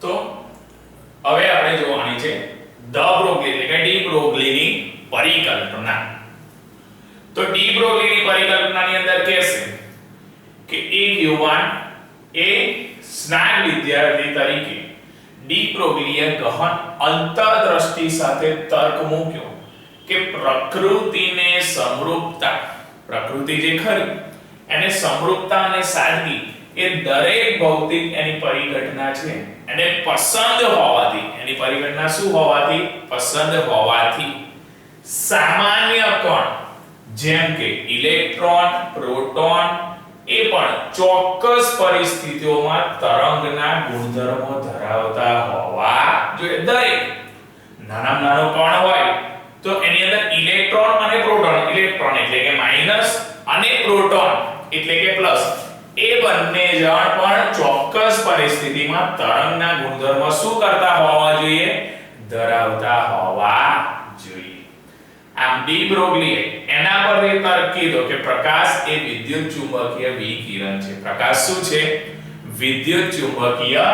તો હવે આપણે જોવાની છે ધ બ્રોગલી એટલે કે ડી બ્રોગલીની પરિકલ્પના. તો ડી બ્રોગલીની પરિકલ્પનાની અંદર કહેશે કે એક યુવાન એ સ્નાગ વિદ્યાર્થી તરીકે ડી બ્રોગલીએ ગહન અંતરદ્રષ્ટિ સાથે તર્ક મૂક્યો કે પ્રકૃતિને સમરૂપતા, પ્રકૃતિ જે ખરી એને સમરૂપતા અને સાદગી એ દરેક ભૌતિક એની પરિઘટના છે એને પસંદ હોવાથી, એની પરિઘટના શું હોવાથી? પસંદ હોવાથી સામાન્ય કણ જેમ કે ઇલેક્ટ્રોન, પ્રોટોન એ પણ ચોક્કસ પરિસ્થિતિઓમાં તરંગના ગુણધર્મો ધરાવતા હોવા જોઈએ. દરેક નાનામાં નાનો કણ હોય તો એની અંદર ઇલેક્ટ્રોન અને પ્રોટોન, ઇલેક્ટ્રોન એટલે કે માઈનસ અને પ્રોટોન એટલે કે પ્લસ, એ બંને જણ પણ ચોક્કસ પરિસ્થિતિમાં તરંગના ગુણધર્મો શું કરતા હોવા જોઈએ? ધરાવતા હોવા જોઈએ. આમ ડી બ્રોગલીએ એના પર એ તર્ક કીધો કે પ્રકાશ એ વિદ્યુત ચુંબકીય વિકિરણ છે. પ્રકાશ શું છે? વિદ્યુત ચુંબકીય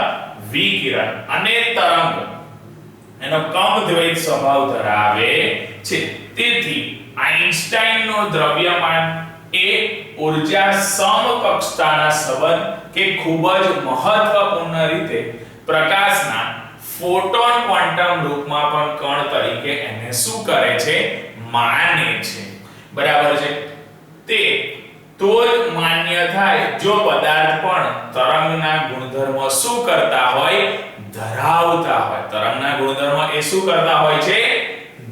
વિકિરણ અને તરંગ એનો કમદ્વૈત સ્વભાવ ધરાવે છે. તેથી આઈન્સ્ટાઈનનો દ્રવ્યમાન એ ઊર્જા સમકક્ષતાના સંબંધ કે ખૂબ જ મહત્વપૂર્ણ રીતે પ્રકાશના ફોટોન ક્વોન્ટમ રૂપમાં પણ કણ તરીકે એને શું કરે છે? માને છે. બરાબર છે. તે તો જ માન્ય થાય જો પદાર્થ પણ તરંગના ગુણધર્મો શું કરતા હોય? ધરાવતા હોય. તરંગના ગુણધર્મો એ શું કરતા હોય છે?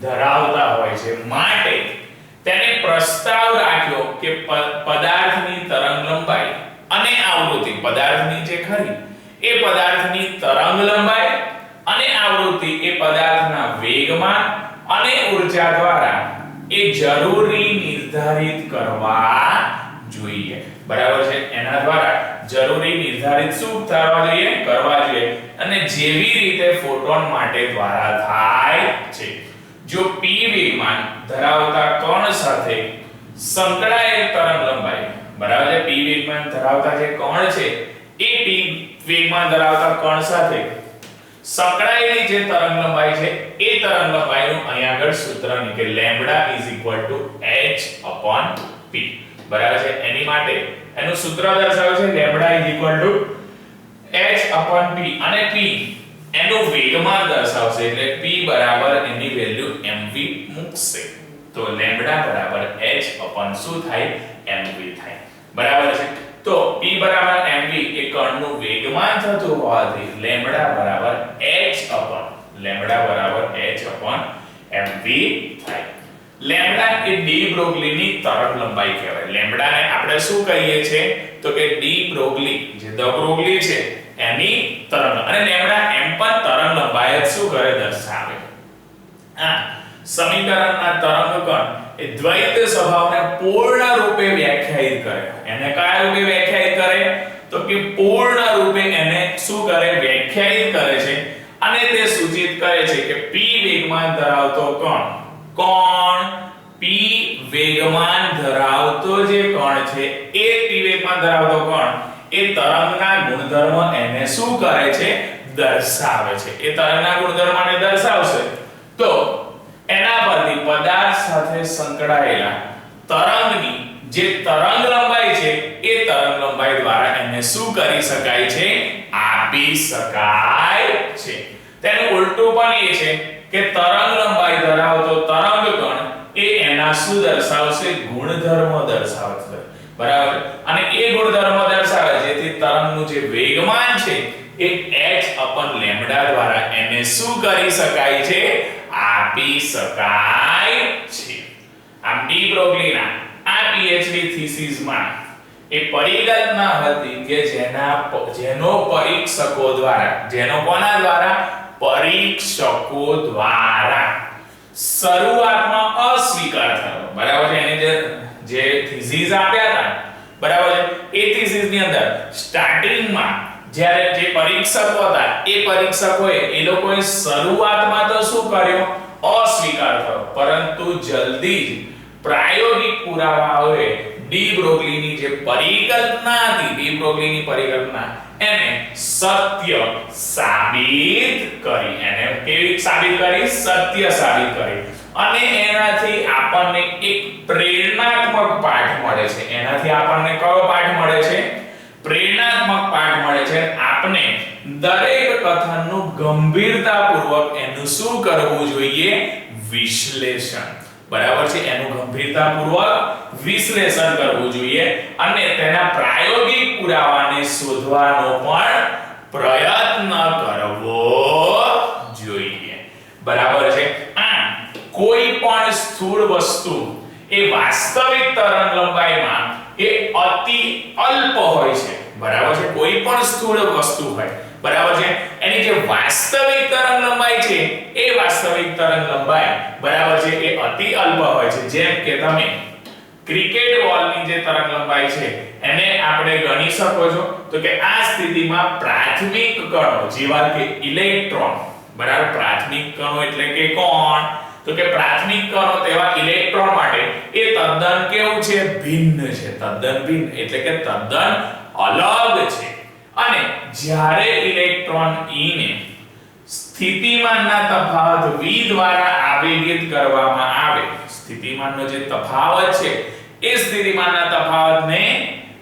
ધરાવતા હોય છે. માટે તેને પ્રસ્તાવ રાખ્યો કે પદાર્થની તરંગ લંબાઈ અને આવૃત્તિ, પદાર્થની જે ખરી એ પદાર્થની તરંગ લંબાઈ અને આવૃત્તિ એ પદાર્થના વેગમાન અને ઊર્જા દ્વારા એ જરૂરી નિર્ધારિત કરવા જોઈએ. બરાબર છે. એના દ્વારા જરૂરી નિર્ધારિત શું થવા જોઈએ? કરવા જોઈએ. અને જેવી રીતે ફોટોન માટે દ્વારા થાય છે. જો p વેગમાન ધરાવતા કણ સાથે સંકળાયેલ તરંગ લંબાઈ, બરાબર છે, p વેગમાન ધરાવતા જે કણ છે એ p વેગમાન ધરાવતા કણ સાથે સંકળાયેલી જે તરંગ લંબાઈ છે એ તરંગ લંબાઈનું અહીં આગળ સૂત્ર નીકળે લેમ્બડા h/p. બરાબર છે. એની માટે એનું સૂત્ર દર્શાવે છે લેમ્બડા h/p અને p એનું વેગમાન દર્શાવશે એટલે p બરાબર એની વેલ્યુ mv મૂકશે. તો લેમ્બડા બરાબર h શું થાય? mv થાય. બરાબર છે. તો p બરાબર mv એ કણનું વેગમાન થતું હોવાથી લેમ્બડા બરાબર h/mv થાય. લેમ્બડા એ ડી બ્રોગલીની તરંગ લંબાઈ કહેવાય. લેમ્બડાને આપણે શું કહીએ છીએ? તો કે ડી બ્રોગલી જે ધ બ્રોગલી છે એની તરંગ, અને લેમ્બડા એમ પણ તરંગ લંબાઈ શું કરે? દર્શાવે. આ સમીકરણના તરંગ કણ એ દ્વૈત સ્વભાવને પૂર્ણ રૂપે વ્યાખ્યાયિત કરે. એને કયા રૂપે વ્યાખ્યાયિત કરે? તો કે પૂર્ણ રૂપે એને શું કરે? વ્યાખ્યાયિત કરે છે. અને તે સૂચિત કરે છે કે p વેગમાન ધરાવતો કણ, કોણ? p વેગમાન ધરાવતો જે કણ છે એ p વેગમાન ધરાવતો કણ એ તરંગના ગુણધર્મ એને શું કરે છે? દર્શાવે છે. એ તરંગના ગુણધર્મને દર્શાવશે તો એના પરથી પદાર્થ સાથે સંકળાયેલા તરંગની જે તરંગ લંબાઈ છે એ તરંગ લંબાઈ દ્વારા એને શું કરી શકાય છે? આપી શકાય છે. તેનું ઉલટું પણ એ છે કે તરંગ લંબાઈ ધરાવતો તરંગ કણ એ એના શું દર્શાવશે? ગુણધર્મો દર્શાવશે. બરાબર. અને એ ગુણધર્મો દર્શાવે જેથી તરંગનું જે વેગમાન છે એ h/λ દ્વારા એને શું કરી શકાય છે? આપી શકાય છે. આમ ડી બ્રોગલીના આ PhD થીસીસમાં એ પરિકલ્પના હતી કે જેનો પરીક્ષકો દ્વારા, જેનો કોના દ્વારા? પરીક્ષકો દ્વારા શરૂઆતમાં અસ્વીકાર થયો. બરાબર છે. એને જે થીસીસ આપ્યા હતા, બરાબર છે, એ થીસીસની અંદર સ્ટાર્ટિંગમાં જ્યારે જે પરીક્ષકો હતા એ પરીક્ષકોએ એ લોકોએ શરૂઆતમાં તો શું કર્યો? અસ્વીકાર થયો. પરંતુ જલ્દી જ પ્રાયોગિક પુરાવાઓએ ડી બ્રોગલીની જે પરિકલ્પના હતી, ડી બ્રોગલીની પરિકલ્પના એને સત્ય સાબિત કરી, એને કેવી સાબિત કરી? સત્ય સાબિત કરી. અને એનાથી આપણને એક પ્રેરણાત્મક પાઠ મળે છે. એનાથી આપણને કયો પાઠ મળે છે? પ્રેરણાત્મક પાઠ મળે છે. આપણે દરેક કથનનું ગંભીરતાપૂર્વક એનું શું કરવું જોઈએ? વિશ્લેષણ. બરાબર છે, એનું ગંભીરતાપૂર્વક વિશ્લેષણ કરવું જોઈએ અને તેના પ્રાયોગિક પુરાવાને શોધવાનો પણ પ્રયત્ન કરવો જોઈએ. બરાબર છે. કોઈ પણ સ્થૂળ વસ્તુ એ વાસ્તવિક તરંગલંબાઈમાં એ અતિ અલ્પ હોય છે. બરાબર છે, કોઈ પણ સ્થૂળ વસ્તુ હોય, બરાબર છે, એની જે વાસ્તવિક તરંગલંબાઈ છે એ વાસ્તવિક તરંગલંબાઈ, બરાબર છે, એ અતિ અલ્પ હોય છે. જેમ કે તમે ક્રિકેટ બોલની જે તરંગલંબાઈ છે એને આપણે ગણી શકો છો તો કે આ સ્થિતિમાં પ્રાથમિક કણો જેવા કે ઇલેક્ટ્રોન, બરાબર, પ્રાથમિક કણો એટલે કે કોણ? તો કે પ્રાથમિક કણો તેવા ઇલેક્ટ્રોન માટે એ તદ્દન કેવું છે? ભિન્ન છે. તદ્દન ભિન્ન એટલે કે તદ્દન અલગ છે. અને જ્યારે ઇલેક્ટ્રોન E ને સ્થિતિમાનના તફાવત V દ્વારા આવેગિત કરવામાં આવે, સ્થિતિમાનનો જે તફાવત છે એ સ્થિતિમાનના તફાવતને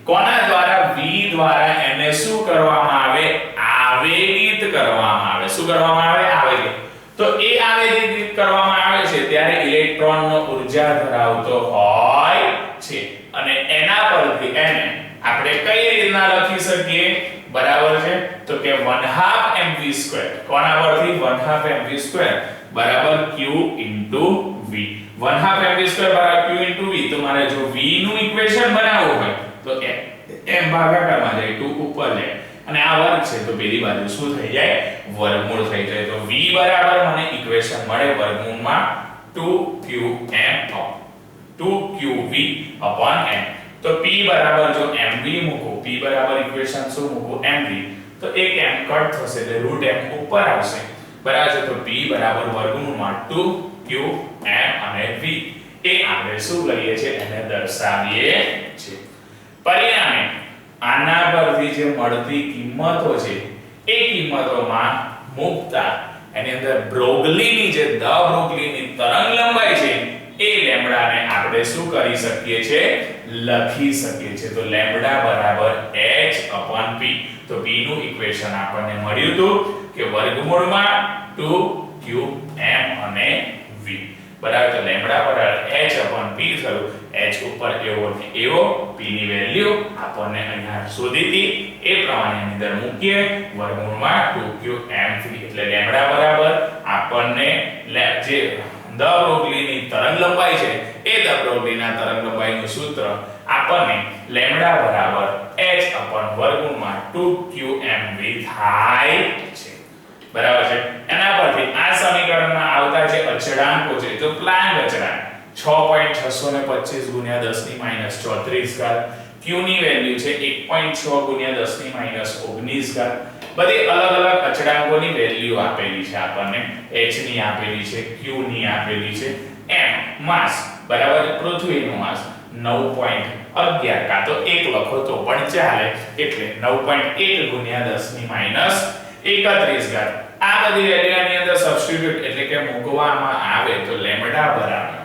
કોના દ્વારા? V દ્વારા એને શું કરવામાં આવે? આવેગિત કરવામાં આવે. શું કરવામાં આવે? આવેગિત. તો એ આવેગિત કરવામાં આવે છે ત્યારે ઇલેક્ટ્રોનનો ઊર્જા ધરાવતો હોય છે અને એના પરથી એને આપણે કઈ રીતના લખી શકીએ? બરાબર છે, તો કે 1/2 mv². કોના પરથી? 1/2 mv² બરાબર q * v. 1/2 mv² બરાબર q * v. તો મારે જો v નું ઇક્વેશન બનાવવું હોય તો m ભાગાકારમાં જાય 2 ઉપર જાય અને આ વર્ગ છે તો પેલી બાજુ શું થઈ જાય? વર્ગમૂળ થઈ જાય. તો v બરાબર મને ઇક્વેશન મળે વર્ગમૂળમાં 2qv/m. તો p બરાબર જો mv મૂકો, p બરાબર ઇક્વેશન શું મૂકો? mv. તો એક m કટ થશે એટલે √m ઉપર આવશે. બરાબર છે, તો p બરાબર વર્ગમૂળમાં 2qm અને v એ આપણે શું કરીએ છીએ? એને દર્શાવીએ છીએ. પરિણામે આના પરથી જે મળતી કિંમતો છે એ કિંમતોમાં મૂકતા એની અંદર બ્રોગલીની જે બ્રોગલીની તરંગલંબાઈ છે એ લેમ્બડાને આપણે શું કરી શકીએ છીએ? લખી શકીએ છીએ. તો લેમ્બડા બરાબર h/p. તો p નું ઇક્વેશન આપણને મળ્યું હતું કે વર્ગમૂળમાં 2qm અને v. બરાબર, તો લેમ્બડા બરાબર h/p થયું. h ઉપર એવો ને એવો p ની વેલ્યુ આપણને અહીંયા શોધી હતી એ પ્રમાણે અંદર મૂકીએ વર્ગમૂળમાં 2qm3 એટલે લેમ્બડા બરાબર આપણને જે દ બ્રોગલીની તરંગલંબાઈ છે એ દ બ્રોગલીના તરંગલંબાઈનું સૂત્ર આપણને લેમ્બડા બરાબર h/વર્ગમૂળમાં 2qmv થાય છે. બરાબર છે. એના પરથી આ સમીકરણમાં આવતા જે અચળાંકો છે તો પ્લાન્ક અચળાંક 6.625 × 10⁻34 q ની વેલ્યુ છે 1.6 × 10⁻19 બધી અલગ અલગ અચળાંકોની વેલ્યુ આપેલી છે આપણને. h ની આપેલી છે, q ની આપેલી છે, m માસ બરાબર પૃથ્વીનું માસ 9.11 કાં તો 1 લખો તો પણ ચાલે એટલે 9.1 × 10⁻31 આ બધી વેલ્યુની અંદર સબસ્ટિટ્યુટ એટલે કે મૂકવામાં આવે તો લેમ્બડા બરાબર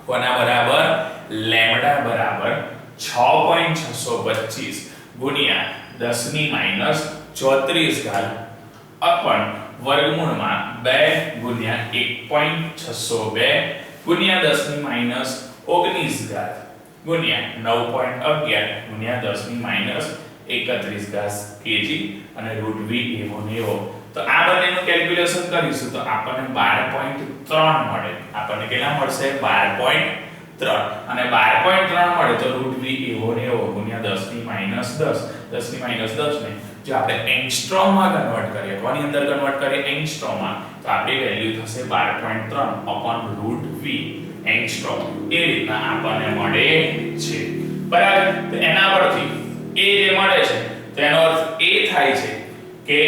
કોના બરાબર? લેમ્બડા બરાબર 6.625 × 10⁻34 અપન વર્ગમૂળમાં 2 × 1.602 × 10⁻19 × 9.11 × 10⁻31 kg અને √v એવો ને એવો. તો આ બંનેનું કેલ્ક્યુલેશન કરીશું તો આપણને 12.3 મળે. આપણને કેટલા મળશે? 12.3 અને 12.3 મળે તો √v એવો ને એવો × 10⁻10 ને જો આપણે એંગસ્ટ્રોમમાં કન્વર્ટ કરીએ, કોની અંદર કન્વર્ટ કરીએ? એંગસ્ટ્રોમમાં, તો આપણી વેલ્યુ થશે 12.3 √v એંગસ્ટ્રોમ. એ રીતના આપણને મળે છે. બરાબર, તો એના પરથી એ જે મળે છે તેનો અર્થ એ થાય છે કે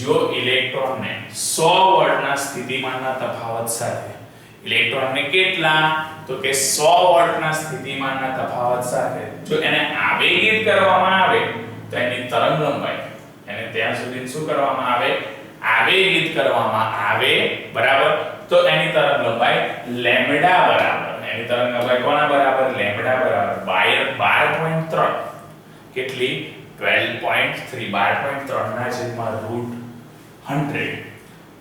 જો ઇલેક્ટ્રોનને 100 વોલ્ટના સ્થિતિમાનના તફાવત સાથે ઇલેક્ટ્રોનને કેટલા? તો કે 100 વોલ્ટના સ્થિતિમાનના તફાવત સાથે જો એને આવેગિત કરવામાં આવે તો એની તરંગલંબાઈ ત્યાં સુધી શું કરવામાં આવે, આવેગિત કરવામાં આવે, બરાબર. તો એની તરંગ લંબાઈ લેમ્બડા બરાબર, એની તરંગ લંબાઈ કોના બરાબર, લેમ્બડા બરાબર 12.3. કેટલી, 12.3. 12.3 ના છેદમાં √100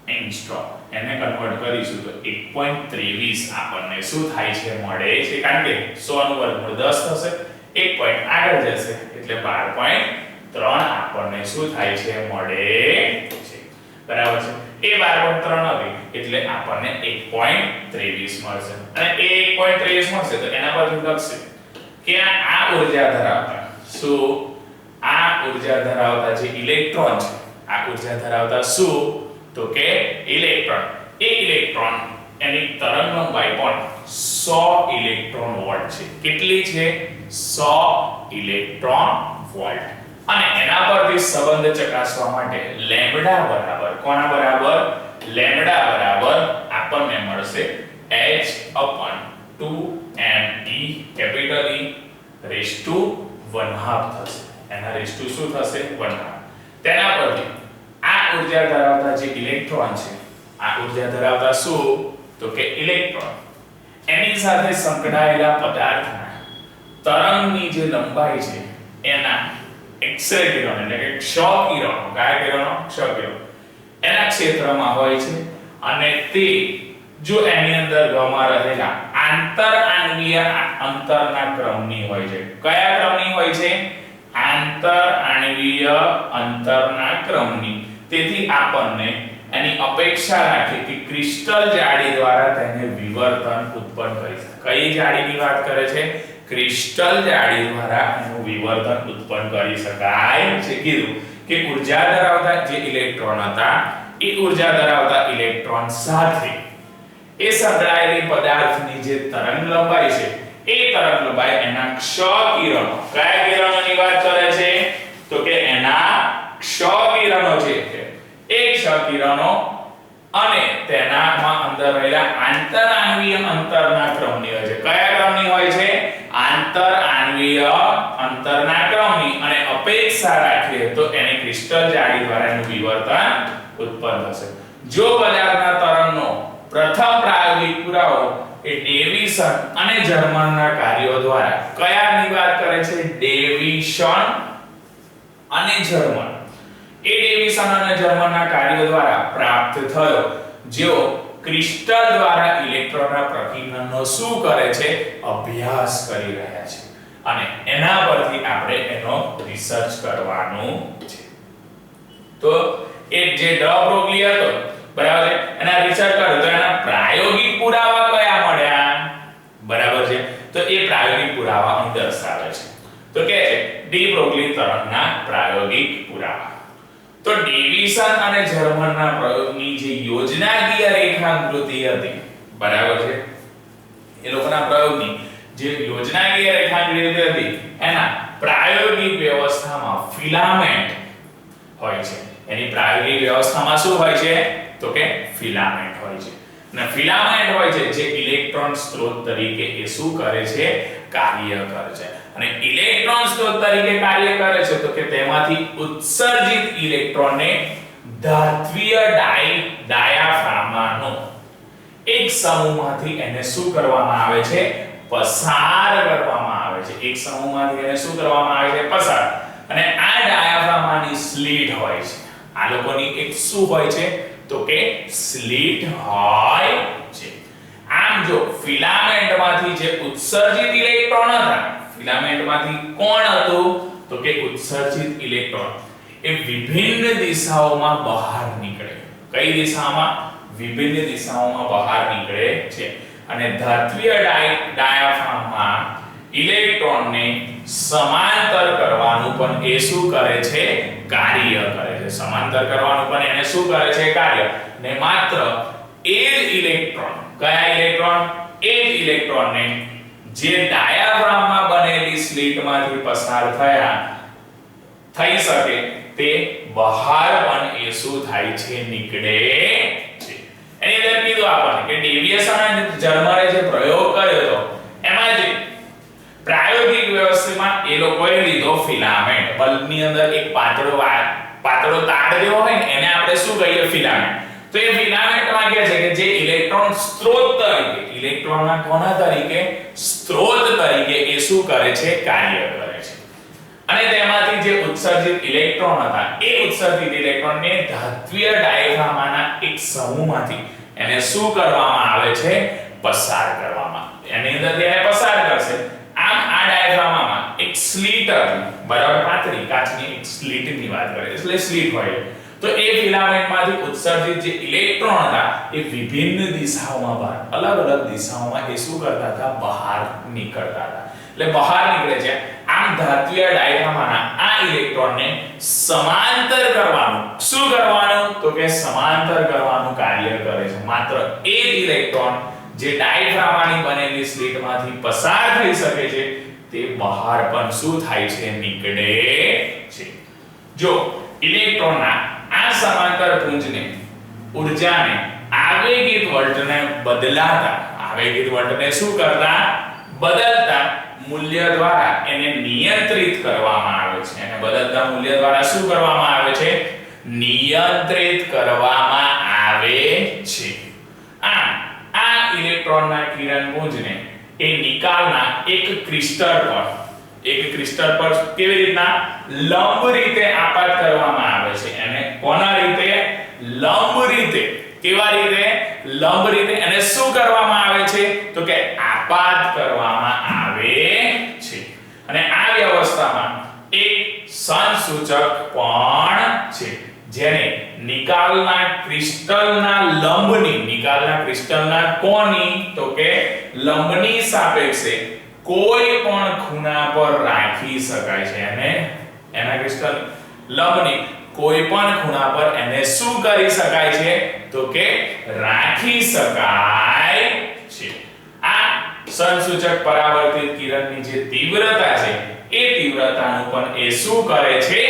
એંગસ્ટ્રોમ. એને કન્વર્ટ કરીશું તો 1.23 આપણને શું થાય છે, મળે છે. કારણ કે 100 નું વર્ગમૂળ 10 થશે, 1 પોઈન્ટ આગળ જશે એટલે 12.3 આપણને શું થાય છે, મળે છે, બરાબર છે. એ 12.3 હતી એટલે આપણને 1.23 મળશે. અને એ 1.23 મળશે તો એના પરથી લખશે કે આ ઊર્જા ધરાવતા જે ઇલેક્ટ્રોન છે, આ ઊર્જા ધરાવતા શું, તો કે ઇલેક્ટ્રોન. એ ઇલેક્ટ્રોન એની તરંગ લંબાઈ પણ 100 ઇલેક્ટ્રોન વોલ્ટ છે. કેટલી છે, 100 ઇલેક્ટ્રોન વોલ્ટ. અને એના પરથી સંબંધ ચકાસવા માટે લેમ્બડા બરાબર કોના બરાબર, લેમ્બડા બરાબર આપણને મળશે h/2mE capital E rays two 1/2 થશે. એના રેઝ ટુ શું થશે, 1/2. તેના પરથી આ ઊર્જા ધરાવતા જે ઇલેક્ટ્રોન છે, આ ઊર્જા ધરાવતા શું, તો કે ઇલેક્ટ્રોન, એની સાથે સંકળાયેલા પદાર્થના તરંગની જે લંબાઈ છે એના એક્સ-રે કિરણ એટલે કે ક્ષ કિરણો, કયા કિરણો, ક્ષ કિરણો એના ક્ષેત્રમાં હોય છે. અને તે જો એની અંદર ગમાં રહેલા આંતરઆણવીય અંતરના ક્રમની હોય છે. કયા ક્રમની હોય છે, આંતરઆણવીય અંતરના ક્રમની. તેથી આપણને એની અપેક્ષા રાખી કે ક્રિસ્ટલ જાળી દ્વારા તેને વિવર્તન ઉત્પન્ન કરી શકાય. કઈ જાળીની વાત કરે છે, ક્રિસ્ટલ જાળી દ્વારા એનું વિવર્તન ઉત્પન્ન કરી શકાય છે. કીધું કે ઊર્જા ધરાવતા જે ઇલેક્ટ્રોન હતા એ ઊર્જા ધરાવતા ઇલેક્ટ્રોન સાથે એ સંકળાયેલી પદાર્થની જે તરંગ લંબાઈ છે એ તરંગ લંબાઈ એના ક્ષ કિરણો, કયા કિરણોની વાત કરે છે, તો કે એના ક્ષ કિરણો છે એ ક્ષ કિરણો અને તેનામાં અંદર રહેલા આંતરઆણવીય અંતરના ક્રમની હોય છે. કયા ક્રમની હોય છે, આંતરઆણવીય અંતરના ક્રમની. અને અપેક્ષા રાખીએ તો એને ક્રિસ્ટલ જાળી દ્વારા એનું વિવર્તન ઉત્પન્ન થશે. જો પદાર્થના તરંગનો પ્રથમ પ્રાયોગિક પુરાવો એ ડેવિસન અને જર્મનના કાર્યો દ્વારા, કયાની વાત કરે છે, ડેવિસન અને જર્મન. એ ડેવિસન અને જર્મનના કાર્યો દ્વારા પ્રાપ્ત થયો, જેઓ ક્રિસ્ટલ દ્વારા ઇલેક્ટ્રોનના પ્રકીર્ણનનો શું કરે છે, અભ્યાસ કરી રહ્યા છે. અને એના પરથી આપણે એનો રિસર્ચ કરવાનું છે. તો એ જે ડ બ્રોગલી હતો, બરાબર છે, એના રિસર્ચ કર્યો તો એના પ્રાયોગિક પુરાવા કયા મળ્યા, બરાબર છે. તો એ પ્રાયોગિક પુરાવા અહીં દર્શાવે છે. તો કે છે ડી બ્રોગલી તરંગના પ્રાયોગિક પુરાવા. તો ડેવિસન અને જર્મનના પ્રયોગની જે યોજનાકીય રેખાકૃતિ હતી, બરાબર છે, એ લોકોના પ્રયોગની જે યોજનાકીય રેખાકૃતિ હતી એના પ્રાયોગિક વ્યવસ્થામાં ફિલામેન્ટ હોય છે. એની પ્રાયોગિક વ્યવસ્થામાં શું હોય છે, તો કે ફિલામેન્ટ હોય છે. અને ફિલામેન્ટ હોય છે જે ઇલેક્ટ્રોન સ્ત્રોત તરીકે એ શું કરે છે, કાર્ય કરે છે. અને ઇલેક્ટ્રોન સ્ત્રોત તરીકે કાર્ય કરે છે તો કે તેમાંથી ઉત્સર્જિત ઇલેક્ટ્રોનને ધાત્વિય ડાયાફ્રામનો એક સમૂહમાંથી એને શું કરવામાં આવે છે, પસાર કરવામાં આવે છે. એક સમૂહમાંથી એને શું કરવામાં આવે છે, પસાર. અને આ ડાયાફ્રામની સ્લિટ હોય છે. આ લોકોની એક શું હોય છે, તો કે સ્લિટ હોય છે. આમ જો ફિલામેન્ટમાંથી જે ઉત્સર્જિત ઇલેક્ટ્રોન હતા, ફિલામેન્ટમાંથી કોણ હતું, તો કે ઉત્સર્જિત ઇલેક્ટ્રોન એ વિભિન્ન દિશાઓમાં બહાર નીકળે. કઈ દિશામાં, વિભિન્ન દિશાઓમાં બહાર નીકળે છે. અને ધાત્વિય ડાયાફ્રામમાં ઇલેક્ટ્રોનને સમાંતર કરવાનું પણ એ શું કરે છે, કાર્ય કરે છે. સમાંતર કરવાનું પણ એને શું કરે છે, કાર્ય. ને માત્ર એ જ ઇલેક્ટ્રોન, કયા ઇલેક્ટ્રોન, એ જ ઇલેક્ટ્રોનને જે ડાયાફ્રામમાં બનેલી સ્લિટમાંથી પસાર થઈ શકે તે બહાર પણ એ શું થાય છે, નીકળે છે. એની અંદર કીધું આપણને કે ડેવિએશન અને જર્મરે જે પ્રયોગ કર્યો હતો એમાં જે પ્રાયોગિક વ્યવસ્થામાં એ લોકોએ લીધો ફિલામેન્ટ. બલ્બની અંદર એક પાતળો વાયર પાતળો તાર જેવો હોય ને એને આપણે શું કહીએ ફિલામેન્ટ. તો એ ફિલામેન્ટમાં કહે છે કે જે ઇલેક્ટ્રોન સ્ત્રોત તરીકે ઇલેક્ટ્રોનના કોના તરીકે સ્ત્રોત તરીકે એ શું કરે છે કાર્ય કરે છે અને તેમાંથી જે ઉત્સર્જિત ઇલેક્ટ્રોન હતા એ ઉત્સર્જિત ઇલેક્ટ્રોનને ધાત્વિય ડાયાફ્રામના એક સમૂહમાંથી એને શું કરવામાં આવે છે પસાર કરવામાં એની અંદર તેને પસાર કરશે. આમ આ ડાયાફ્રામમાં એક સ્લિટ હતી બરાબર પાતળી કાચની એક સ્લિટની વાત કરે એટલે સ્લિટ હોય તો એ ફિલામેન્ટમાંથી ઉત્સર્જિત જે ઇલેક્ટ્રોન હતા એ વિભિન્ન દિશાઓમાં બહાર અલગ-અલગ દિશાઓમાં એ શું કરતા હતા બહાર નીકળતા હતા એટલે બહાર નીકળે છે. આમ ધાત્વિય ડાયાફ્રામના આ ઇલેક્ટ્રોનને સમાંતર કરવાનું શું કરવાનું તો કે સમાંતર કરવાનું કાર્ય કરે છે. માત્ર એ જ ઇલેક્ટ્રોન જે ડાયાફ્રામની બનેલી સ્લિટમાંથી પસાર થઈ શકે છે તે બહાર પણ શું થાય છે નીકળે છે. જો ઇલેક્ટ્રોનના આ સમાંતર પુંજને ઊર્જાને આવેગિત વર્તને બદલાતા આવેગિત વર્તને શું કરતા બદલતા મૂલ્ય દ્વારા એને નિયંત્રિત કરવામાં આવે છે. એને બદલતા મૂલ્ય દ્વારા શું કરવામાં આવે છે નિયંત્રિત કરવામાં આવે છે. આ ઇલેક્ટ્રોનના કિરણપુંજને એ નિકાલના એક ક્રિસ્ટલ પર કેવી રીતના લંબ રીતે આપાત કરવામાં આવે છે. એને કોના રીતે લંબ રીતે કેવા રીતે લંબ રીતે એને શું કરવામાં આવે છે તો કે આપાત કરવામાં આવે છે. અને આ વ્યવસ્થામાં એક સંસૂચક પણ છે જેને નિકાલના ક્રિસ્ટલના કોની તો કે લંબની સાપેક્ષે કોઈ પણ ખૂણા પર રાખી શકાય છે. અને એના ક્રિસ્ટલ લંબની કોઈ પણ ખૂણા પર એને શું કરી શકાય છે તો કે રાખી શકાય છે. આ સંસૂચક પરાવર્તિત કિરણની જે તીવ્રતા છે એ તીવ્રતાનું પણ એ શું કરે છે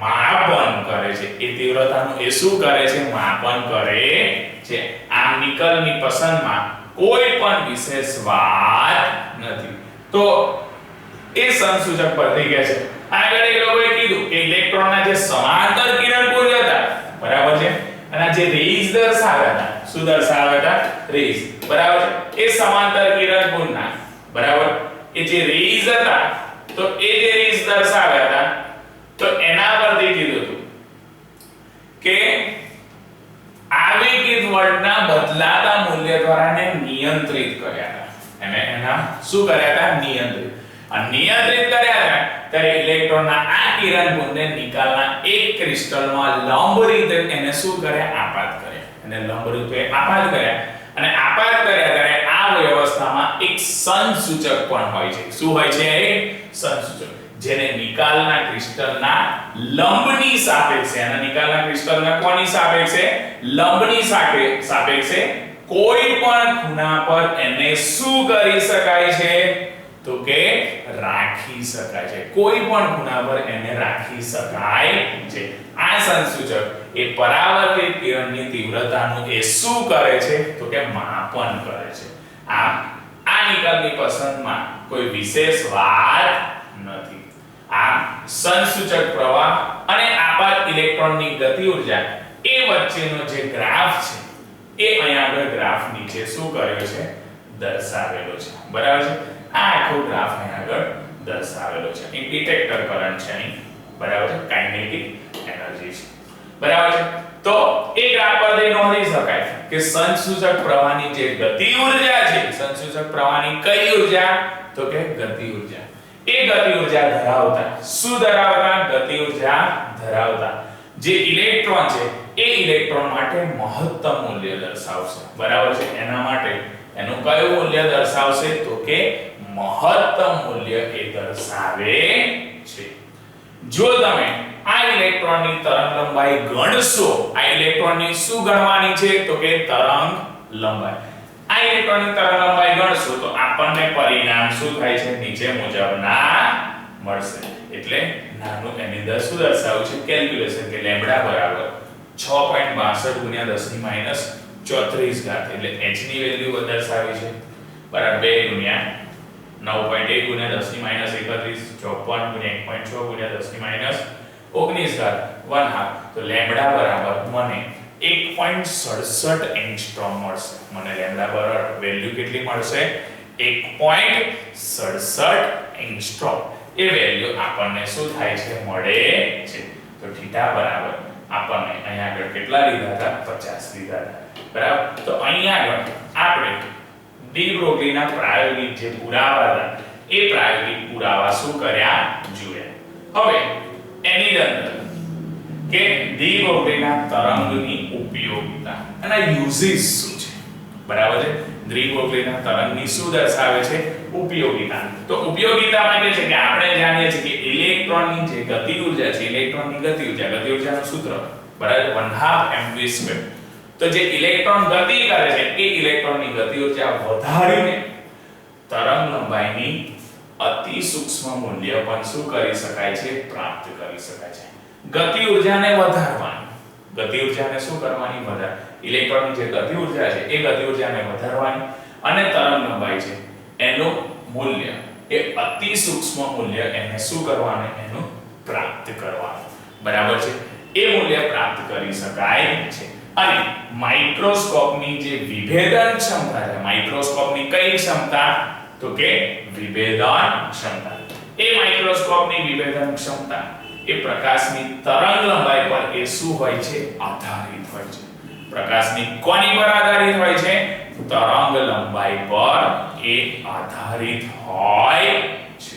માપન કરે છે. એ તીવ્રતાનું એ શું કરે છે માપન કરે છે. આમ નિકલની પસંદમાં કોઈ પણ વિશેષ વાત નથી. તો એ સંસૂચક પરથી કહે છે આગળ એ લોકોએ કીધું કે ઇલેક્ટ્રોનના જે સમાંતર કિરણપુંજ હતા બરાબર છે અને જે રેઝ દર્શાવ્યા હતા શું દર્શાવ્યા હતા રેઝ બરાબર એ સમાંતર કિરણપુંજના બરાબર એ જે રેઝ હતા તો એ જે રેઝ દર્શાવ્યા હતા તો એના પરથી કીધું હતું કે આવેગિત વર્તના બદલાતા મૂલ્ય દ્વારા એને નિયંત્રિત કર્યા હતા. એને એના શું કર્યા હતા નિયંત્રિત કર્યા હતા ત્યારે ઇલેક્ટ્રોનના આ કિરણપુંજને નિકાલના એક ક્રિસ્ટલમાં લંબ રીતે એને શું કર્યા આપાત કર્યા. એને લંબ રૂપે આપાત કર્યા અને આપાત કર્યા ત્યારે આ વ્યવસ્થામાં એક સંસૂચક પણ હોય છે. શું હોય છે સંસૂચક જેને નિકાલના ક્રિસ્ટલના લંબની સાપેક્ષે અને નિકાલના ક્રિસ્ટલના કોની સાપેક્ષે લંબની સાપેક્ષે કોઈ પણ ખૂણા પર એને શું કરી શકાય છે તો કે રાખી શકાય છે. કોઈ પણ ખૂણા પર એને રાખી શકાય છે. આ સંસૂચક એ પરાવર્તિત કિરણની તીવ્રતાનું એ શું કરે છે તો કે માપન કરે છે. આ નિકાલની પસંદમાં કોઈ વિશેષ વાત નથી. આ સંસૂચક પ્રવાહ અને આપાત ઇલેક્ટ્રોનની ગતિ ઊર્જા એ વચ્ચેનો જે ગ્રાફ છે એ અહીંયા આગળ ગ્રાફ નીચે શું કર્યો છે દર્શાવેલો છે બરાબર છે. આ આખો ગ્રાફ અહીંયા આગળ દર્શાવેલો છે. એક ડિટેક્ટર કરંટ છે અહીં બરાબર છે કાઇનેટિક એનર્જી છે બરાબર છે. તો એ ગ્રાફ પરથી નોંધી શકાય કે સંસૂચક પ્રવાહની જે ગતિ ઊર્જા છે સંસૂચક પ્રવાહની કઈ ઊર્જા તો કે ગતિ ઊર્જા એ ગતિ ઊર્જા ધરાવતા શું ધરાવતા ગતિ ઊર્જા ધરાવતા જે ઇલેક્ટ્રોન છે એ ઇલેક્ટ્રોન માટે મહત્તમ મૂલ્ય દર્શાવશે બરાબર છે. એના માટે એનું કયું મૂલ્ય દર્શાવશે તો કે મહત્તમ મૂલ્ય એ દર્શાવે છે. જો તમે આ ઇલેક્ટ્રોનની તરંગ લંબાઈ ગણશો આ ઇલેક્ટ્રોનની શું ગણવાની છે તો કે તરંગ લંબાઈ. આ ઇલેક્ટ્રોનની તરંગ લંબાઈ ગણશો તો આપણને પરિણામ શું થાય છે નીચે મુજબના મળશે. એટલે નાનું એની અંદર શું દર્શાવ્યું છે કેલ્ક્યુલેશન કે લેમ્બડા બરાબર 6.62 × 10 - 34 એટલે h ની વેલ્યુ દર્શાવી છે બરાબર 2 × 9.1 × 10 - 31 54 × 1.6 × 10 - 19 1/2 તો લેમ્બડા બરાબર મને 1.67 એંગસ્ટ્રોમ મળશે. મને લેમ્બડા બરાબર વેલ્યુ કેટલી મળશે? 1.67 એંગસ્ટ્રોમ. એ વેલ્યુ આપણને શું થાય છે? મળે છે. તો થીટા બરાબર આપણને અહીંયા આગળ કેટલા લીધા હતા? 50 લીધા હતા. બરાબર. તો અહીંયા આગળ આપણે ડી બ્રોગલીના પ્રાયોગિક જે પુરાવા હતા એ પ્રાયોગિક પુરાવા શું કર્યા જોયા. હવે એની અંદર કે ડી બ્રોગલીના તરંગની ઉપયોગિતા અને યુઝિસ શું છે? બરાબર છે. ડી બ્રોગલીના તરંગની શું દર્શાવે છે? ઉપયોગિતા. તો ઉપયોગિતામાં કે છે કે આપણે જાણીએ છીએ કે ઇલેક્ટ્રોનની જે ગતિ ઊર્જા છે, ઇલેક્ટ્રોનની ગતિ ઊર્જાનું સૂત્ર બરાબર 1/2 mv². તો જે ઇલેક્ટ્રોન ગતિ કરે છે એ ઇલેક્ટ્રોનની ગતિ ઊર્જા વધારીને તરંગ લંબાઈની અતિ સૂક્ષ્મ મૂલ્ય પણ શું કરી શકાય છે? પ્રાપ્ત કરી શકાય છે. ગતિ ઊર્જાને વધારવાની, ગતિ ઊર્જાને શું કરવાની? વધાર. ઇલેક્ટ્રોનની જે ગતિ ઊર્જા છે એ ગતિ ઊર્જાને વધારવાની અને તરંગ લંબાઈ છે એનું મૂલ્ય એ અતિ સૂક્ષ્મ મૂલ્ય એને શું કરવાનું? એનું પ્રાપ્ત કરવાનું. બરાબર છે. એ મૂલ્ય પ્રાપ્ત કરી શકાય છે. અને માઇક્રોસ્કોપની જે વિભેદન ક્ષમતા છે, માઇક્રોસ્કોપની કઈ ક્ષમતા? તો કે વિભેદન ક્ષમતા. એ માઇક્રોસ્કોપની વિભેદન ક્ષમતા એ પ્રકાશની તરંગ લંબાઈ પર એ શું હોય છે? આધારિત હોય છે. પ્રકાશની કોની પર આધારિત હોય છે? તરંગ લંબાઈ પર એ આધારિત હોય છે.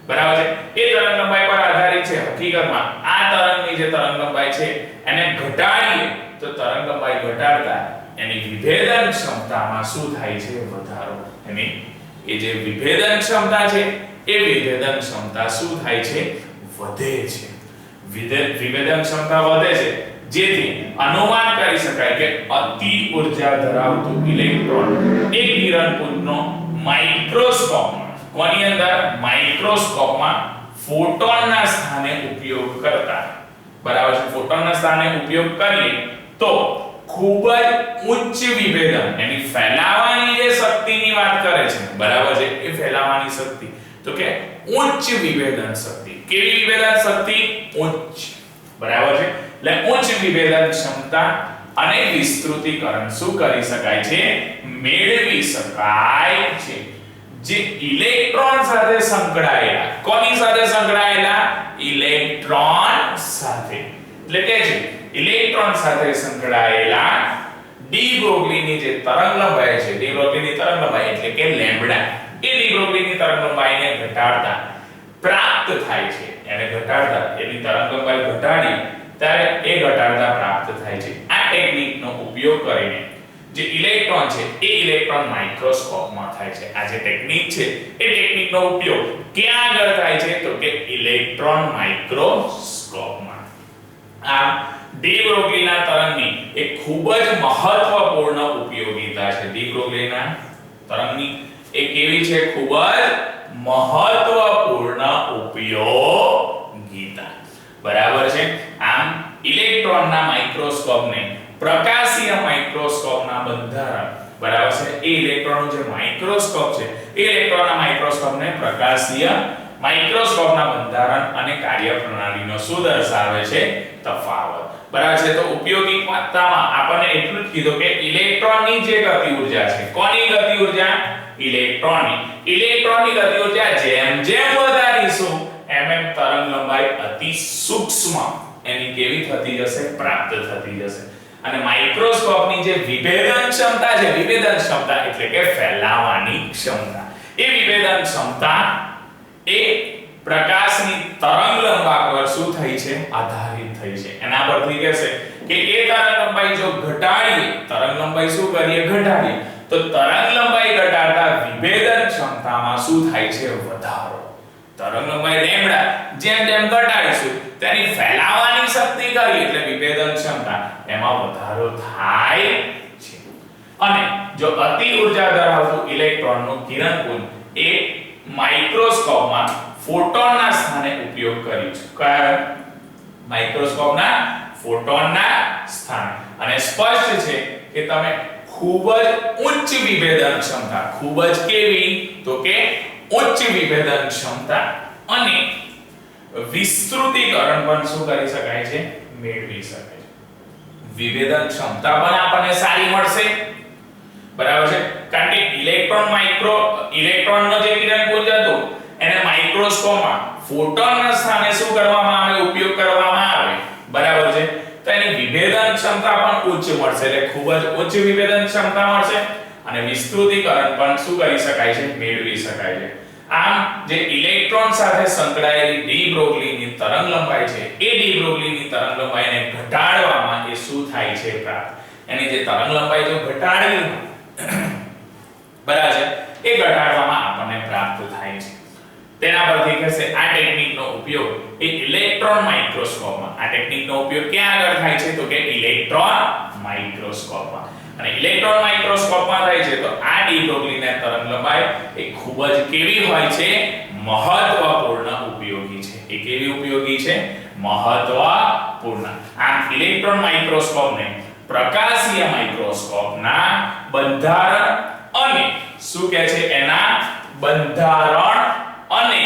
બરાબર છે. એ તરંગ લંબાઈ પર આધારિત છે. હકીકતમાં આ તરંગની જે તરંગ લંબાઈ છે એને ઘટાડીએ તો તરંગ લંબાઈ ઘટાડતા એની વિભેદન ક્ષમતામાં શું થાય છે? વધારો. એની એ જે વિભેદન ક્ષમતા છે એ વિભેદન ક્ષમતા શું થાય છે? વધે છે. વિભેદન ક્ષમતા વધે છે જેથી અનુમાન કરી શકાય કે અતિ ઊર્જા ધરાવતું ઇલેક્ટ્રોન એ કિરણપુંજનો માઇક્રોસ્કોપમાં કોની અંદર? માઇક્રોસ્કોપમાં ફોટોનના સ્થાને ઉપયોગ કરતા. બરાબર છે. ફોટોનના સ્થાને ઉપયોગ કરીએ તો ખૂબ જ ઉચ્ચ વિભેદન એની ફેલાવાની જે શક્તિની વાત કરે છે. બરાબર છે. એ ફેલાવાની શક્તિ તો કે ઉચ્ચ વિભેદન શક્તિ. કેવી વિભેદન શક્તિ? ઉચ્ચ. બરાબર છે. એટલે ઉચ્ચ વિભેદન ક્ષમતા અને વિસ્તૃતીકરણ શું કરી શકાય છે? મેળવી શકાય છે. જે ઇલેક્ટ્રોન સાથે સંકળાયેલા, કોની સાથે સંકળાયેલા? ઇલેક્ટ્રોન સાથે. એટલે કે છે ઇલેક્ટ્રોન સાથે સંકળાયેલા ડી બ્રોગલીની જે તરંગ લંબાઈ છે, ડી બ્રોગલીની તરંગ લંબાઈ એટલે કે લેમ્બડા, એ ડી બ્રોગલીની તરંગ લંબાઈને ઘટાડતા પ્રાપ્ત થાય છે. એને ઘટાડતા એની તરંગ લંબાઈ ઘટાડી ત્યારે એ ઘટાડતા પ્રાપ્ત થાય છે. આ ટેકનિકનો ઉપયોગ કરીને જે ઇલેક્ટ્રોન છે એ ઇલેક્ટ્રોન માઇક્રોસ્કોપમાં થાય છે. આ જે ટેકનિક છે એ ટેકનિકનો ઉપયોગ ક્યાં આગળ થાય છે? તો કે ઇલેક્ટ્રોન માઇક્રોસ્કોપમાં. આ ડી બ્રોગલીના તરંગની એક ખૂબ જ મહત્વપૂર્ણ ઉપયોગિતા છે. ડી બ્રોગલીના તરંગની એ કેવી છે? ખૂબ જ મહત્વપૂર્ણ ઉપયોગિતા. બરાબર છે. આમ ઇલેક્ટ્રોનના માઇક્રોસ્કોપને પ્રકાશીય માઇક્રોસ્કોપના બંધારણ, બરાબર છે, એ ઇલેક્ટ્રોનનો જે માઇક્રોસ્કોપ છે એ ઇલેક્ટ્રોનના માઇક્રોસ્કોપને પ્રકાશીય માઇક્રોસ્કોપના બંધારણ અને કાર્યપ્રણાલીનો શું દર્શાવે છે? તફાવત. બરાબર છે. તો ઉપયોગિતામાં આપણને એટલું જ કીધું કે ઇલેક્ટ્રોનની જે ગતિ ઊર્જા છે, કોની ગતિ ઊર્જા? ઇલેક્ટ્રોનની. ઇલેક્ટ્રોનની ગતિ ઊર્જા જેમ જેમ વધારીશું એમ એમ તરંગ લંબાઈ અતિ સૂક્ષ્મ એની કેવી થતી જશે? પ્રાપ્ત થતી જશે. અને માઇક્રોસ્કોપની જે વિભેદન ક્ષમતા છે, વિભેદન ક્ષમતા એટલે કે ફેલાવાની ક્ષમતા, એ વિભેદન ક્ષમતા એ પ્રકાશની તરંગ લંબાઈ પર શું થઈ છે? આધારિત થઈ છે. એના પરથી કહેશે કે એ તરંગ લંબાઈ જો ઘટાડીએ, તરંગ લંબાઈ શું કરીએ? ઘટાડીએ, તો તરંગ લંબાઈ ઘટાડતા વિભેદન ક્ષમતામાં શું થાય છે? વધારો. તરંગ લંબાઈ લેમ્બડા જેમ જેમ ઘટાડીશું તેની ફેલાવાની શક્તિ કરી એટલે વિભેદન ક્ષમતા એમાં વધારો થાય છે. અને જો અતિ ઊર્જા ધરાવતું ઇલેક્ટ્રોનનું કિરણપુંજ એ માઇક્રોસ્કોપમાં ફોટોનના સ્થાને ઉપયોગ કરીશું. કારણ માઇક્રોસ્કોપના ફોટોનના સ્થાને. અને સ્પષ્ટ છે કે તમે ખૂબ જ ઉચ્ચ વિભેદન ક્ષમતા, ખૂબ જ કેવી? તો કે ઉચ્ચ વિભેદન ક્ષમતા અને વિસ્તૃતીકરણ પણ શું કરી શકાય છે? મેળવી શકાય છે. વિભેદન ક્ષમતા પણ આપણને સારી મળશે, બરાબર છે? કારણ કે ઇલેક્ટ્રોનનો જે કિરણપુંજ હતું એને માઇક્રોસ્કોપમાં ફોટોનના સ્થાને શું કરવામાં આવે? ઉપયોગ કરવામાં આવે, બરાબર છે? તો એની વિભેદન ક્ષમતા પણ ઉચ્ચ મળશે, એટલે ખૂબ જ ઉચ્ચ વિભેદન ક્ષમતા મળશે અને વિસ્તૃતીકરણ પણ શું કરી શકાય છે? મેળવી શકાય છે. આમ જે ઇલેક્ટ્રોન સાથે સંકળાયેલી ડી બ્રોગલીની તરંગલંબાઈ છે, એ ડી બ્રોગલીની તરંગલંબાઈને ઘટાડવામાં એ શું થાય છે? પ્રાપ્ત. એની જે તરંગલંબાઈ જો ઘટાડવી બરાબર છે, એ ઘટાડવામાં આપણને પ્રાપ્ત થાય છે. તેના પરથી કહેશે આ ટેકનિકનો ઉપયોગ એ ઇલેક્ટ્રોન માઇક્રોસ્કોપમાં, આ ટેકનિકનો ઉપયોગ ક્યાં આગળ થાય છે? તો કે ઇલેક્ટ્રોન માઇક્રોસ્કોપમાં. અને ઇલેક્ટ્રોન માઇક્રોસ્કોપમાં થાય છે તો આ ડી બ્રોગલીની તરંગલંબાઈ એ ખૂબ જ કેવી હોય છે? મહત્વપૂર્ણ ઉપયોગી છે. એ કેવી ઉપયોગી છે? મહત્વપૂર્ણ. આમ ઇલેક્ટ્રોન માઇક્રોસ્કોપને પ્રકાશીય માઇક્રોસ્કોપના બંધારણ અને શું કહે છે? એના બંધારણ અને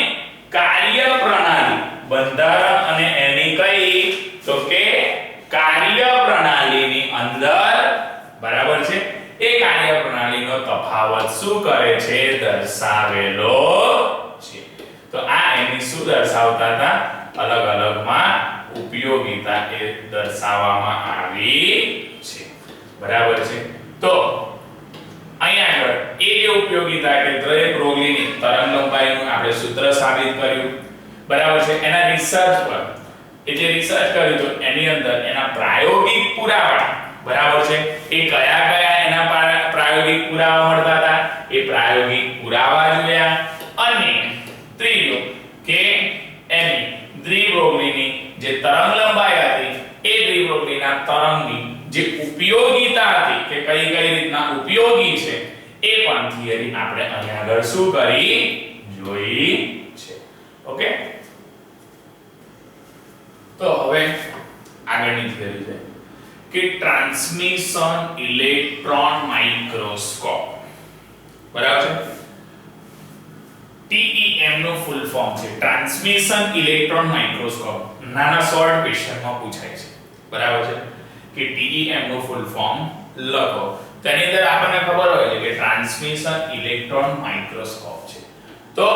કાર્યપ્રણાલી, બંધારણ અને એની કઈ? તો કે કાર્યપ્રણાલીની અંદર, બરાબર છે, એ કાર્યપ્રણાલીનો તફાવત શું કરે છે? દર્શાવેલો છે. તો આ એની શું દર્શાવતા હતા? અલગ અલગમાં ઉપયોગિતા એ દર્શાવવામાં આવી છે, બરાબર છે? તો અહીંયા આગળ એ જે ઉપયોગિતા કે દ્રવ્ય બ્રોગલીની તરંગલંબાઈનું આપણે સૂત્ર સાબિત કર્યું, બરાબર છે? એના રિસર્ચ પર એ જે રિસર્ચ કર્યું તો એની અંદર એના પ્રાયોગિક પુરાવા, બરાબર છે, એ કયા કયા એના પ્રાયોગિક પુરાવા મળતા હતા? એ પ્રાયોગિક પુરાવા જોયા. અને ત્રીજો કે એની દ્વિબ્રોગલીની જે તરંગલંબાઈ હતી એ દ્વિબ્રોગલીના તરંગની જે ઉપયોગિતા હતી કે કઈ કઈ રીતના ઉપયોગી છે એ પણ થિયરી આપણે અહીંયા આગળ શું કરી જોઈ છે. ઓકે, તો હવે આગળની થિયરી છે કે ટ્રાન્સમિશન ઇલેક્ટ્રોન માઇક્રોસ્કોપ, બરાબર છે? TEM નું ફૂલ ફોર્મ છે ટ્રાન્સમિશન ઇલેક્ટ્રોન માઇક્રોસ્કોપ. નાના શોર્ટ ક્વેશ્ચનમાં પૂછાય છે, બરાબર છે? કે TEM નું ફૂલ ફોર્મ લખો. તેની અંદર આપણને ખબર હોય છે કે ટ્રાન્સમિશન ઇલેક્ટ્રોન માઇક્રોસ્કોપ છે. તો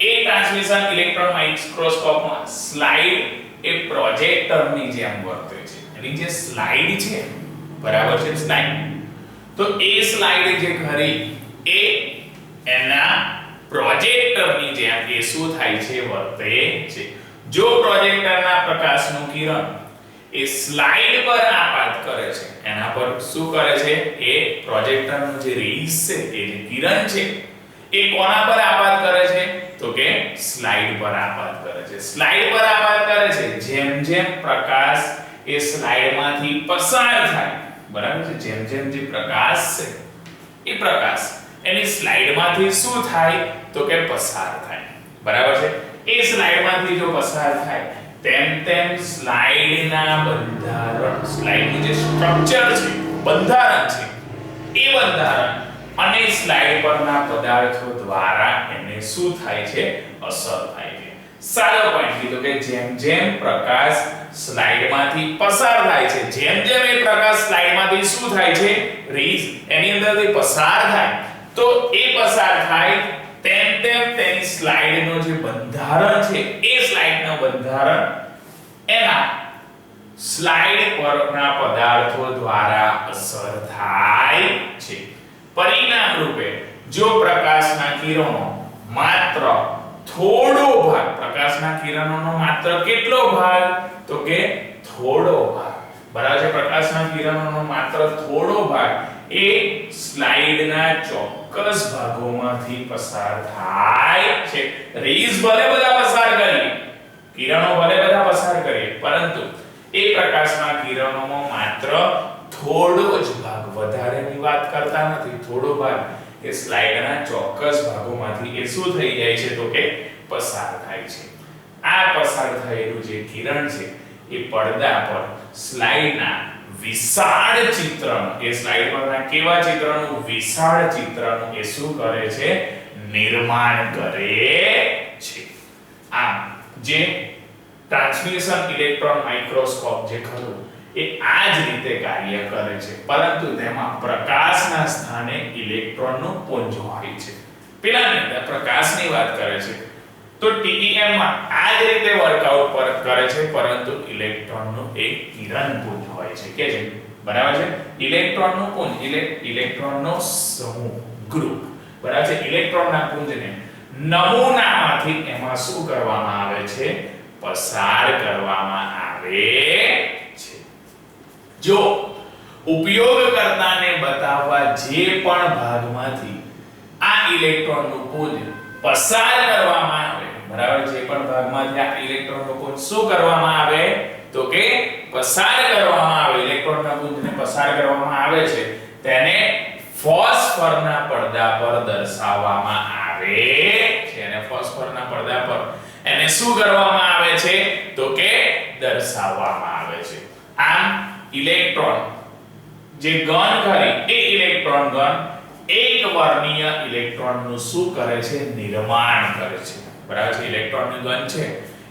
એ ટ્રાન્સમિશન ઇલેક્ટ્રોન માઇક્રોસ્કોપમાં સ્લાઇડ એ પ્રોજેક્ટરની જેમ વર્તે છે. એની જે સ્લાઇડ છે, બરાબર છે, સ્લાઇડ, તો એ સ્લાઇડ જે ખરી એ એના પ્રોજેક્ટરની જેમ એ શું થાય છે? વર્તે છે. જો પ્રોજેક્ટરના પ્રકાશનું કિરણ એ સ્લાઇડ પર આપાત કરે છે, એના પર શું કરે છે? એ પ્રોજેક્ટરનું જે રેઝ છે, એ જે કિરણ છે, એ કોના પર આપાત કરે છે? તો કે સ્લાઇડ પર આપાત કરે છે. સ્લાઇડ પર આપાત કરે છે જેમ જેમ પ્રકાશ એ સ્લાઇડમાંથી પસાર થાય, બરાબર છે? જેમ જેમ જે પ્રકાશ છે એ પ્રકાશ એની સ્લાઇડમાંથી શું થાય? તો કે પસાર થાય, બરાબર છે? એ સ્લાઇડમાંથી જો પસાર થાય તેમ તેમ સ્લાઇડના બંધારણ, સ્લાઇડનું જે સ્ટ્રક્ચર છે, બંધારણ છે, એ બંધારણ અને સ્લાઇડ પરના પદાર્થો દ્વારા એને શું થાય છે? અસર થાય છે. સારો પોઈન્ટ કીધો કે જેમ જેમ પ્રકાશ સ્લાઇડમાંથી પસાર થાય છે, જેમ જેમ એ પ્રકાશ સ્લાઇડમાંથી શું થાય છે? રેઝ એની અંદરથી પસાર થાય, તો એ પસાર થાય તેમ તેમ તેની સ્લાઇડનો જે બંધારણ છે, એ સ્લાઇડનું બંધારણ એના સ્લાઇડ પરના પદાર્થો દ્વારા અસર થાય છે. પરિણામ રૂપે જો પ્રકાશના કિરણો માત્ર થોડો ભાગ, પ્રકાશના કિરણોનો માત્ર કેટલો ભાગ? તો કે થોડો ભાગ, બરાબર છે? પ્રકાશના કિરણોનો માત્ર થોડો ભાગ એ સ્લાઇડના ચોક્કસ ભાગોમાંથી પસાર થાય છે. રેઝ ભલે બધા પસાર કરીએ, કિરણો ભલે બધા પસાર કરીએ, પરંતુ એ પ્રકાશના કિરણોમાં માત્ર થોડો જ ભાગ, વધારેની વાત કરતા નથી, થોડો ભાગ એ સ્લાઇડના ચોક્કસ ભાગોમાંથી એ શું થઈ જાય છે? તો કે પસાર થાય છે. આ પસાર થયેલું જે કિરણ છે એ પડદા પર સ્લાઇડના વિશાળ ચિત્રનું, એ સ્લાઇડ પરના કેવા ચિત્રનું? વિશાળ ચિત્રનું એ શું કરે છે? નિર્માણ કરે છે. આમ જે ટ્રાન્સમિશન ઇલેક્ટ્રોન માઇક્રોસ્કોપ જે ખરું એ આ જ રીતે કાર્ય કરે છે, પરંતુ તેમાં પ્રકાશના સ્થાને ઇલેક્ટ્રોનનું પુંજ હોય છે. પેલાની અંદર પ્રકાશની વાત કરે છે, તો TEM માં આ જ રીતે વર્કઆઉટ પર કરે છે, પરંતુ ઇલેક્ટ્રોનનું એક કિરણ પુંજ હોય છે કે જે બરાબર છે. ઇલેક્ટ્રોનનું પુંજ એટલે ઇલેક્ટ્રોનનો સમૂહ ગ્રુપ બરાબર છે. ઇલેક્ટ્રોનના પુંજને નમૂનામાંથી એમાં શું કરવામાં આવે છે? પસાર કરવામાં આવે છે. જો ઉપયોગકર્તાને બતાવવા જે પણ ભાગમાંથી આ ઇલેક્ટ્રોનનું પુંજ પસાર કરવામાં આવે બરાબર, જે પણ ભાગમાંથી આ ઇલેક્ટ્રોનનું પુંજ શું કરવામાં આવે તો કે પસાર કરવામાં આવે, ઇલેક્ટ્રોનના પુંજને પસાર કરવામાં આવે છે, તેને ફોસ્ફરના પડદા પર દર્શાવવામાં આવે છે. અને ફોસ્ફરના પડદા પર એને શું કરવામાં આવે છે તો કે દર્શાવવામાં આવે છે. આમ ઇલેક્ટ્રોન જે ઘન ખરી એ ઇલેક્ટ્રોન ઘન એક વર્ણીય ઇલેક્ટ્રોનનું શું કરે છે? નિર્માણ કરે છે બરાબર છે. ઇલેક્ટ્રોનનું ઘન છે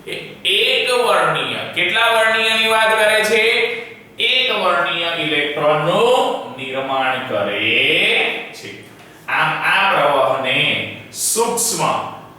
એ એક વર્ણીય, કેટલા વર્ણીયની વાત કરે છે? એક વર્ણીય ઇલેક્ટ્રોનનું નિર્માણ કરે છે. આમ આ પ્રવાહને સૂક્ષ્મ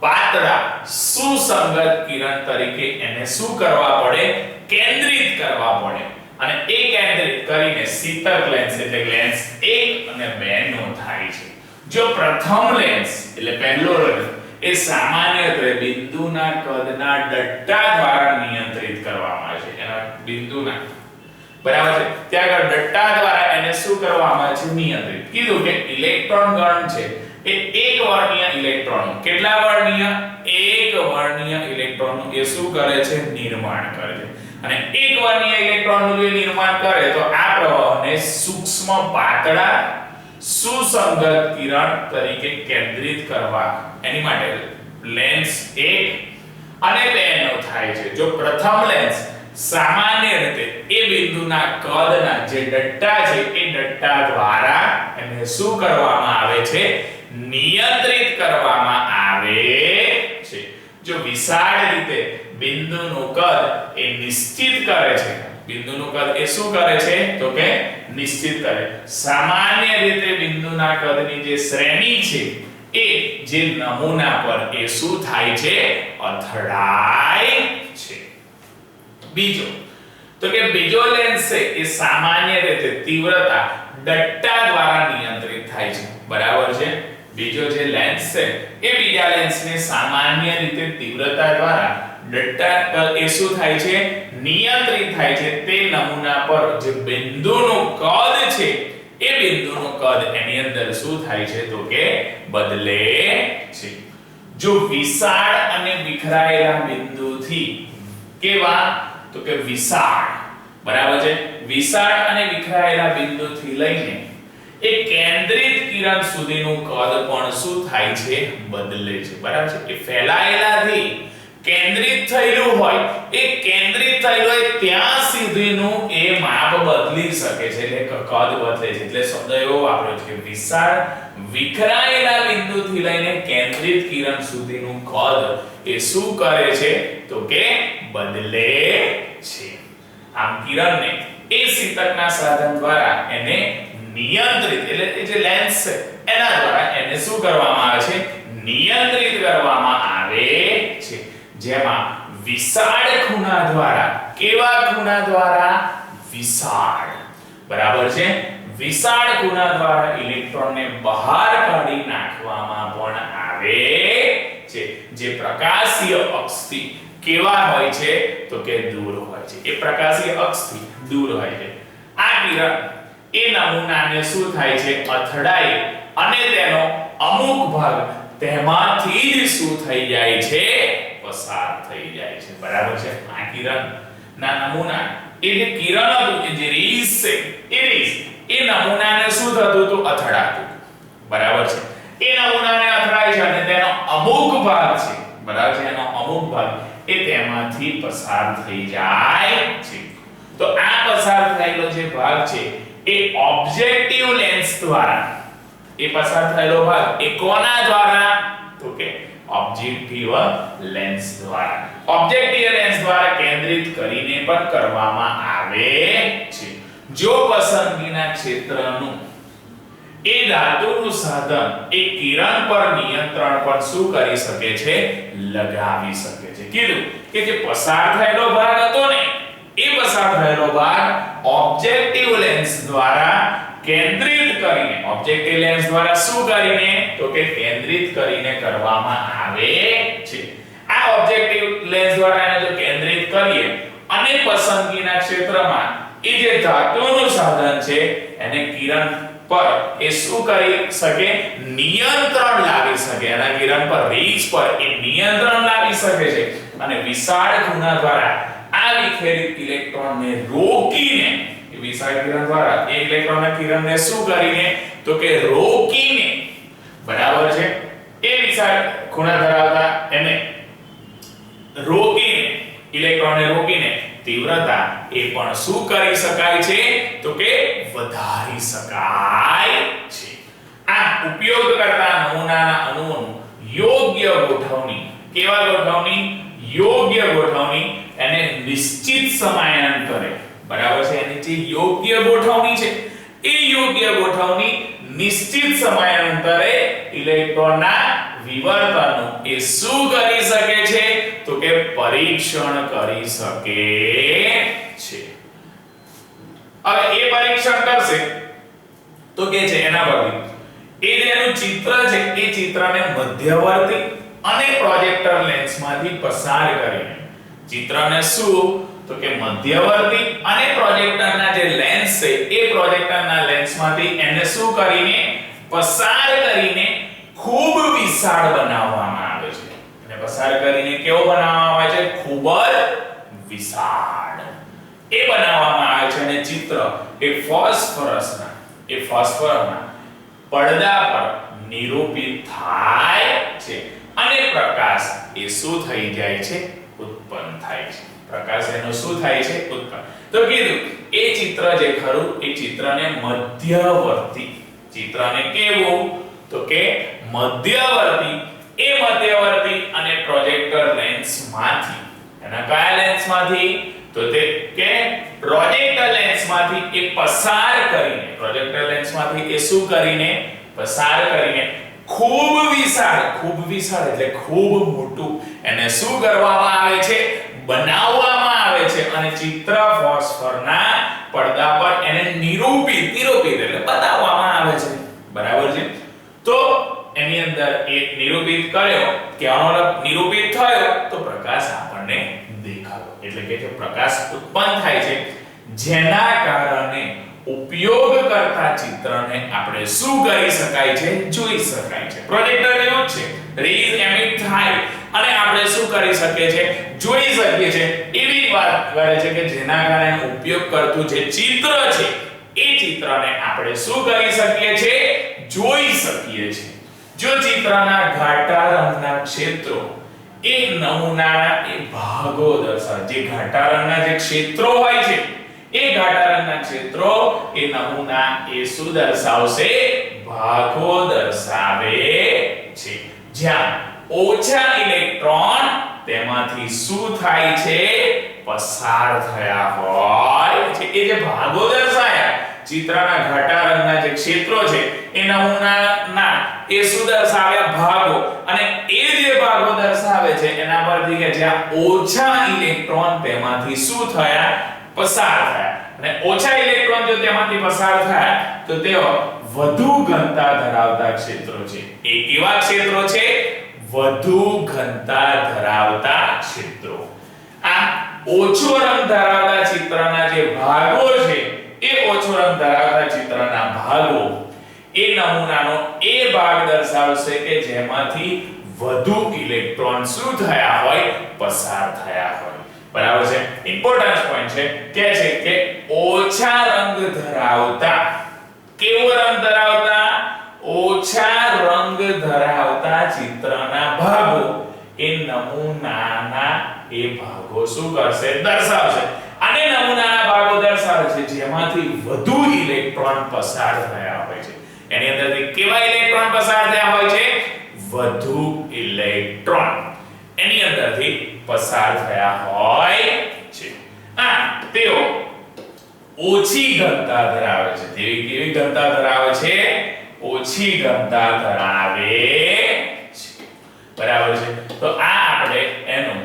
પાતળા સુસંગત કિરણ તરીકે એને શું કરવા પડે? કેન્દ્રિત કરવા પડે. અને એ કેન્દ્રિત કરીને શીતક લેન્સ એટલે લેન્સ 1 અને 2 નો થાય છે. જો પ્રથમ લેન્સ એટલે પહેલો લેન્સ એ સામાન્યતઃ બિંદુના કદના ડટ્ટા દ્વારા નિયંત્રિત કરવામાં આવે છે. એના બિંદુના બરાબર છે ત્યાં આગળ ડટ્ટા દ્વારા એને શું કરવામાં આવે છે? નિયંત્રિત. કીધું કે ઇલેક્ટ્રોન ગણ છે એ એક વર્ણીય ઇલેક્ટ્રોન, કેટલા વર્ણીય? એક વર્ણીય ઇલેક્ટ્રોનનું એ શું કરે છે? નિર્માણ કરે છે. અને એક વર્ણીય ઇલેક્ટ્રોનનું જે નિર્માણ કરે તો આ પ્રવાહને સૂક્ષ્મ પાતળા સુસંગત કિરણ તરીકે કેન્દ્રિત કરવા એની માટે લેન્સ 1 અને 2 નો થાય છે. જો પ્રથમ લેન્સ સામાન્ય રીતે એ બિંદુના કદના જે ડટ્ટા છે એ ડટ્ટા દ્વારા એને શું કરવામાં આવે છે? નિયંત્રિત કરવામાં આવે છે. જો વિશાળ રીતે બિંદુનું કદ એ નિશ્ચિત કરે છે, બિંદુનું કદ એ શું કરે છે તો કે નિશ્ચિત કરે. સામાન્ય રીતે બિંદુના કદની જે શ્રેણી છે એ જે નમૂના પર એ શું થાય છે? અથડાય છે. બીજો તો કે બીજો લેન્સ છે એ સામાન્ય રીતે તીવ્રતા ડટ્ટા દ્વારા નિયંત્રિત થાય છે બરાબર છે. બીજો જે લેન્સ છે એ બીજા લેન્સને સામાન્ય રીતે તીવ્રતા દ્વારા ડટ્ટા પર એ શું થાય છે? નિયંત્રિત થાય છે. તે નમૂના પર જે બિંદુનું કદ છે એ બિંદુનું કદ એની અંદર શું થાય છે તો કે બદલે છે. જો વિશાળ અને વિખરાયેલા બિંદુથી કેવા તો કે વિશાળ બરાબર છે, વિશાળ અને વિખરાયેલા બિંદુથી લઈને એ કેન્દ્રિત કિરણ સુધીનું કદ પણ શું થાય છે? બદલે છે બરાબર છે. એ ફેલાયેલાથી કેન્દ્રિત થયેલું હોય, એ કેન્દ્રિત થયેલું હોય ત્યાં સુધીનું એ માપ બદલી શકે છે, એટલે કદ બદલે છે. એટલે શબ્દ એવો વાપર્યો છે કે વિશાળ વિખરાયેલા બિંદુથી લઈને કેન્દ્રિત કિરણ સુધીનું કદ એ શું કરે છે તો કે બદલે છે. આમ કિરણને એ શીતકના સાધન દ્વારા એને નિયંત્રિત એટલે જે લેન્સ છે એના દ્વારા એને શું કરવામાં આવે છે? નિયંત્રિત કરવામાં આવે છે. જેમાં વિશાળ ખૂણા દ્વારા, કેવા ખૂણા દ્વારા? વિશાળ બરાબર છે. વિશાળ ખૂણા દ્વારા ઇલેક્ટ્રોનને બહાર કાઢી નાખવામાં પણ આવે છે, જે પ્રકાશીય અક્ષથી કેવા હોય છે તો કે દૂર હોય છે. એ પ્રકાશીય અક્ષથી દૂર હોય છે. આ કિરણ એ નમૂનાને શું થાય છે? અથડાય અને તેનો અમુક ભાગ તેમાંથી જ શું થઈ જાય છે? પસાર થઈ જાય છે બરાબર છે. આ કિરણના નમૂના એ જે કિરણ હતું જે રેઝ છે એ રેઝ એ નમૂનાને શું થતું હતું? અથડાતું બરાબર છે. એ નમૂનાને અથડાય છે અને તેનો અમુક ભાગ છે બરાબર છે, એનો અમુક ભાગ એ તેમાંથી પસાર થઈ જાય છે. તો આ પસાર થયેલો જે ભાગ છે એ ઓબ્જેક્ટિવ લેન્સ દ્વારા, એ પસાર થયેલો ભાગ એ કોના દ્વારા તો કે ઓબ્જેક્ટિવ લેન્સ દ્વારા. ઓબ્જેક્ટિવ લેન્સ દ્વારા કેન્દ્રિત કરીને પણ કરવામાં આવે છે. જો પસંદગીના ક્ષેત્રનું એ ધાતુનું સાધન એ કિરણ પર નિયંત્રણ પણ શું કરી શકે છે? લગાવી શકે છે. કીધું કે જે પસાર થયેલો ભાગ હતો ને એ પસાર થયેલો ભાગ ઓબ્જેક્ટિવ લેન્સ દ્વારા કેન્દ્રિત કરીને, ઓબ્જેક્ટિવ લેન્સ દ્વારા શું કરીને? તો કે કેન્દ્રિત કરીને કરવામાં આવે છે. આ ઓબ્જેક્ટિવ લેન્સ દ્વારા એને જો કેન્દ્રિત કરીએ અને પસંદગીના ક્ષેત્રમાં એ જે ધાતુનું સાધન છે એને કિરણ પર એ શું કરી શકે? નિયંત્રણ લાવી શકે. એના કિરણ પર રેઝ પર એ નિયંત્રણ લાવી શકે છે અને વિશાળ ખૂણા દ્વારા આ વિખેરિત ઇલેક્ટ્રોનને રોકીને, એ વિશાળ કિરણ દ્વારા એ ઇલેક્ટ્રોનના કિરણને શું કરીને? તો કે રોકીને, બરાબર છે, એ વિશાળ ખૂણા ધરાવતા એને રોકીને, ઇલેક્ટ્રોનને રોકીને તીવ્રતા એ પણ શું કરી શકાય છે? તો કે વધારી શકાય છે. આ ઉપયોગ કરતા નમૂનાના અણુઓનું યોગ્ય ગોઠવણી, કેવા ગોઠવણી? યોગ્ય ગોઠવણી, એને નિશ્ચિત સમયાંતરે, બરાબર છે, એની જે યોગ્ય ગોઠવણી છે એ યોગ્ય ગોઠવણી નિશ્ચિત સમયાંતરે ઇલેક્ટ્રોનના વિવર્તનનું એ શું કરી શકે છે? તો કે પરીક્ષણ કરી શકે છે. હવે એ પરીક્ષણ કરશે તો કે છે એના પરથી એ જે એનું ચિત્ર છે એ ચિત્રને મધ્યવર્તી અને પ્રોજેક્ટર લેન્સમાંથી પસાર કરીને, ચિત્રને શું? તો કે મધ્યવર્તી અને પ્રોજેક્ટરના જે લેન્સ છે એ પ્રોજેક્ટરના લેન્સમાંથી એને શું કરીને? પસાર કરીને ખૂબ વિશાળ બનાવવામાં આવે છે. એને પસાર કરીને કેવો બનાવવામાં આવે છે? ખૂબ જ વિશાળ એ બનાવવામાં આવે છે. અને ચિત્ર એ ફોસ્ફરસના પડદા પર નિરૂપિત થાય છે અને પ્રકાશ એ શું થઈ જાય છે? ઉત્પન્ન થાય છે. પ્રકાશ એનો શું થાય છે? ઉત્પન્ન. તો કીધું એ ચિત્ર જે ખરું એ ચિત્રને મધ્યવર્તી, ચિત્રને કેવું? તો કે મધ્યવર્તી, એ મધ્યવર્તી અને પ્રોજેક્ટર લેન્સમાંથી, એના કયા લેન્સમાંથી? તો તે કે પ્રોજેક્ટર લેન્સમાંથી એ પસાર કરીને, પ્રોજેક્ટર લેન્સમાંથી એ શું કરીને? પસાર કરીને ખૂબ વિશાળ એટલે ખૂબ મોટું એને શું કરવામાં આવે છે? બનાવવામાં આવે છે. અને ચિત્ર ફોસ્ફરના પડદા પર એને નિરૂપિત એટલે બતાવવામાં આવે છે, બરાબર છે. તો એની અંદર એક નિરૂપિત કર્યો કે આનો નિરૂપિત થયો તો પ્રકાશ આપણને દેખાયો, એટલે કે જે પ્રકાશ ઉત્પન્ન થાય છે જેના કારણે ઉપયોગ કરતા ચિત્રને આપણે શું કરી શકાય છે? જોઈ શકાય છે. પ્રોજેક્ટર એવું છે, રેઝ એમિટ થાય અને આપણે શું કરી શકીએ છે? જોઈ શકીએ છે. એવી વાત કરે છે કે જેના કારણે ઉપયોગ કરતું જે ચિત્ર છે એ ચિત્રને આપણે શું કરી શકીએ છે? જોઈ શકીએ છે. જો ચિત્રના ઘાટા રંગના ક્ષેત્રો એ નમૂનાના એ ભાગો દર્શાવે, જે ઘાટા રંગના જે ક્ષેત્રો હોય છે એ ઘાટા રંગના ક્ષેત્રો એ નમૂના એ શું દર્શાવશે? ભાગો દર્શાવે છે. જ્યાં ઓછા ઇલેક્ટ્રોન તેમાંથી શું થાય છે? પસાર થયા હોય છે. એ જે ભાગો દર્શાયા, ચિત્રના ઘાટા રંગના જે ક્ષેત્રો છે એ નમૂનાના એ શું દર્શાવ્યા? ભાગો. અને એ જે ભાગો દર્શાવે છે એના પરથી કે જ્યાં ઓછા ઇલેક્ટ્રોન તેમાંથી શું થયા? પસાર થયા. અને ઓછા ઇલેક્ટ્રોન જો તેમાંથી પસાર થયા તો તેઓ વધુ ઘનતા ધરાવતા ક્ષેત્રો છે. એ કેવા ક્ષેત્રો છે? વધુ ઘનતા ધરાવતા ક્ષેત્રો. આ ઓછો રંગ ધરાવતા ચિત્રના જે ભાગો છે એ ઓછો રંગ ધરાવતા ચિત્રના ભાગો એ નમૂનાનો એ ભાગ દર્શાવશે કે જેમાંથી વધુ ઇલેક્ટ્રોન શું થયા હોય? પસાર થયા હોય, બરાબર છે. ઇમ્પોર્ટન્સ પોઈન્ટ છે કે ઓછા રંગ ધરાવતા, કેવો રંગ ધરાવતા? ઓછા રંગ ધરાવતા ચિત્રના ભાગો એ નમૂનાના એ ભાગો શું કરશે? દર્શાવશે. અને નમૂનાના ભાગો દર્શાવે છે જેમાંથી વધુ ઇલેક્ટ્રોન પસાર થયા હોય છે. એની અંદરથી કેવા ઇલેક્ટ્રોન પસાર થયા હોય છે? વધુ ઇલેક્ટ્રોન એની અંદરથી પસાર થયા હોય છે. તેઓ ઓછી ઘનતા ધરાવે છે. તેવી કેવી ઘનતા ધરાવે છે? ઓછી ઘનતા ધરાવે છે. બરાબર છે. તો આ આપણે એનું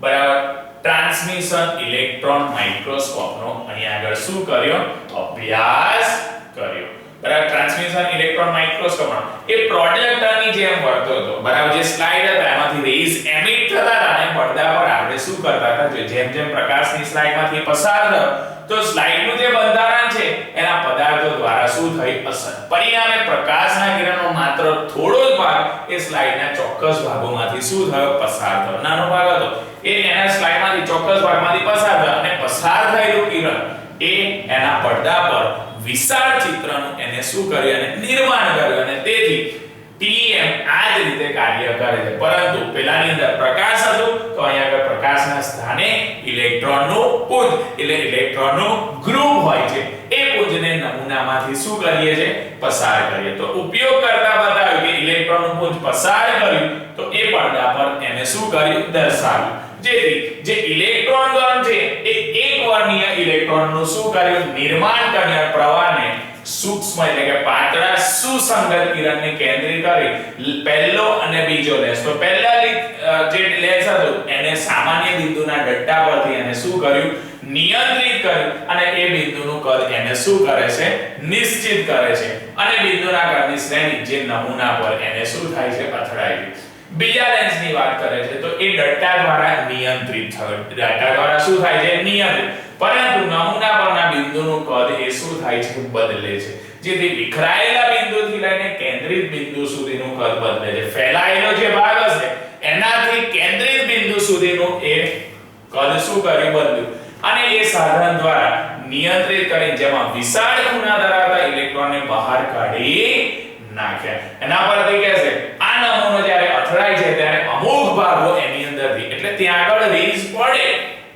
બરાબર ટ્રાન્સમિશન ઇલેક્ટ્રોન માઇક્રોસ્કોપનો અહીં આગળ શું કર્યો? અભ્યાસ કર્યો. બરાબર. ટ્રાન્સમિશન ઇલેક્ટ્રોન માઇક્રોસ્કોપ એ પ્રોજેક્ટરની જેમ વર્તો હતો. બરાબર. જે સ્લાઇડ હતા એમાંથી રેઝ એમિટ થતા હતા અને પડદા પર આપણે શું કરતા હતા? જેમ જેમ પ્રકાશની સ્લાઇડમાંથી પસાર થયો તો સ્લાઇડનું જે બંધારણ છે એના પદાર્થો દ્વારા શું થઈ? અસર. પરિણામે પ્રકાશના કિરણનો માત્ર થોડો જ ભાગ એ સ્લાઇડના ચોક્કસ ભાગોમાંથી શું થયો? પસાર થયો. નાનો ભાગ હતો એ એના સ્લાઇડમાંથી ચોક્કસ ભાગમાંથી પસાર થયો અને પસાર થયેલું કિરણ એ એના પડદા પર વિશાળ ચિત્રનું એને શું કર્યું? અને નિર્માણ કર્યું. અને તેથી TEM આ જ રીતે કાર્ય કરે છે. પરંતુ પેલાની અંદર પ્રકાશ હતું તો અહીંયા આગળ પ્રકાશના સ્થાને ઇલેક્ટ્રોનનું પુંજ એટલે ઇલેક્ટ્રોનનું ગ્રુપ હોય છે. એ પુંજને નમૂનામાંથી શું કરીએ છે? પસાર કરીએ. તો ઉપયોગ કરતા બતાવ્યું કે ઇલેક્ટ્રોનનું પુંજ પસાર કર્યું તો એ પડદા પર એને શું કર્યું? દર્શાવ્યું. જેથી જે ઇલેક્ટ્રોન ગણ છે એ એક વર્ણીય ઇલેક્ટ્રોનનું શું કર્યું? નિર્માણ કર્યા. પ્રવાહને સૂક્ષ્મ એટલે કે પાતળા સુસંગત કિરણને કેન્દ્રિત કરી પહેલો અને બીજો લેન્સ. તો પહેલા જે લેન્સ હતો એને સામાન્ય બિંદુના ડટ્ટા પરથી એને શું કર્યું? નિયંત્રિત કર્યું. અને એ બિંદુનું કદ એને શું કરે છે? નિશ્ચિત કરે છે. અને બિંદુના કદની શ્રેણી જે નમૂના પર એને શું થાય છે? અથડાય છે. બીજા લેન્સની વાત કરે છે તો એ ડટ્ટા દ્વારા નિયંત્રિત થયો. ડટ્ટા દ્વારા શું થાય છે? નિયંત્રિત. પરંતુ નમૂના પરના બિંદુનું કદ એ શું થાય છે? બદલે છે. જેથી વિખરાયેલા બિંદુથી લઈને કેન્દ્રિત બિંદુ સુધીનું કદ બદલે છે. ફેલાયેલો જે ભાગ હશે એનાથી કેન્દ્રિત બિંદુ સુધીનું એ કદ શું કર્યું? બદલ્યું. અને એ સાધન દ્વારા નિયંત્રિત કરી જેમાં વિશાળ ખૂણા ધરાવતા ઇલેક્ટ્રોનને બહાર કાઢી નાખ્યા. એના પરથી કહે છે આ નમૂનો જ્યારે અથડાય છે ત્યારે અમુક ભાગો એની અંદરથી એટલે ત્યાં આગળ રેઝ પડે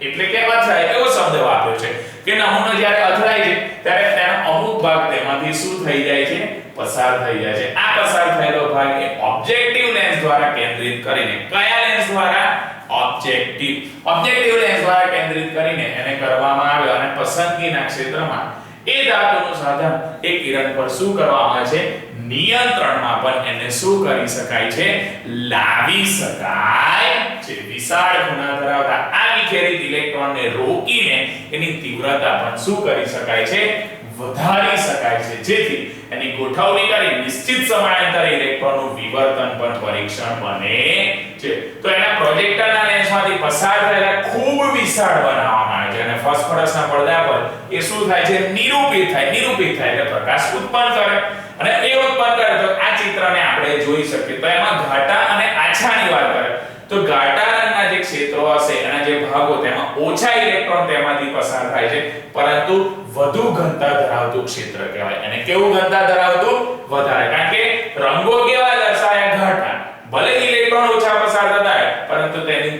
એટલે કે અથડાય એવો શબ્દ વાપર્યો છે કે નમૂનો જ્યારે અથડાય છે ત્યારે તેનો અમુક ભાગ તેમાંથી શું થઈ જાય છે? પસાર થઈ જાય છે. આ પસાર થયેલો ભાગ એ ઓબ્જેક્ટિવ લેન્સ દ્વારા કેન્દ્રિત કરીને કયા લેન્સ દ્વારા? ઓબ્જેક્ટિવ લેન્સ દ્વારા કેન્દ્રિત કરીને એને કરવામાં આવ્યો અને પસંદગીના ક્ષેત્રમાં એ ધાતુનું સાધન એ કિરણ પર શું કરવામાં આવે છે? નિયંત્રણમાં પણ એને શું કરી શકાય છે? લાવી શકાય છે. વિશાળ ખૂણા ધરાવતા આ વિખેરિત ઇલેક્ટ્રોનને રોકીને એની તીવ્રતા પણ શું કરી શકાય છે? વધારી શકાય છે. જેથી એની ગોઠવણી કરી નિશ્ચિત સમયાંતરે ઇલેક્ટ્રોનનું વિવર્તન પણ પરીક્ષણ બને છે. તો એના પ્રોજેક્ટરના લેન્સમાંથી પસાર થયેલા ખૂબ વિશાળ બનાવવામાં આવે છે અને ફોસ્ફરસના પડદા પર એ શું થાય છે? નિરૂપિત થાય એટલે પ્રકાશ ઉત્પન્ન કરે. અને એ ઉત્પન્ન કરે તો આ ચિત્રને આપણે જોઈ શકીએ. તો એમાં ઘાટા અને આછાની વાત કરે તો ઘાટા રંગના જે ક્ષેત્રો હશે એના જે ભાગો તેમાં ઓછા ઇલેક્ટ્રોન તેમાંથી પસાર થાય છે પરંતુ વધુ ઘનતા ધરાવતું ક્ષેત્ર કહેવાય. અને કેવું ઘનતા ધરાવતું? વધારે. કારણ કે રંગો કેવા દર્શાવ્યા? ઘાટા. ભલે ઇલેક્ટ્રોન ઓછા પસાર થતા હોય પરંતુ તેની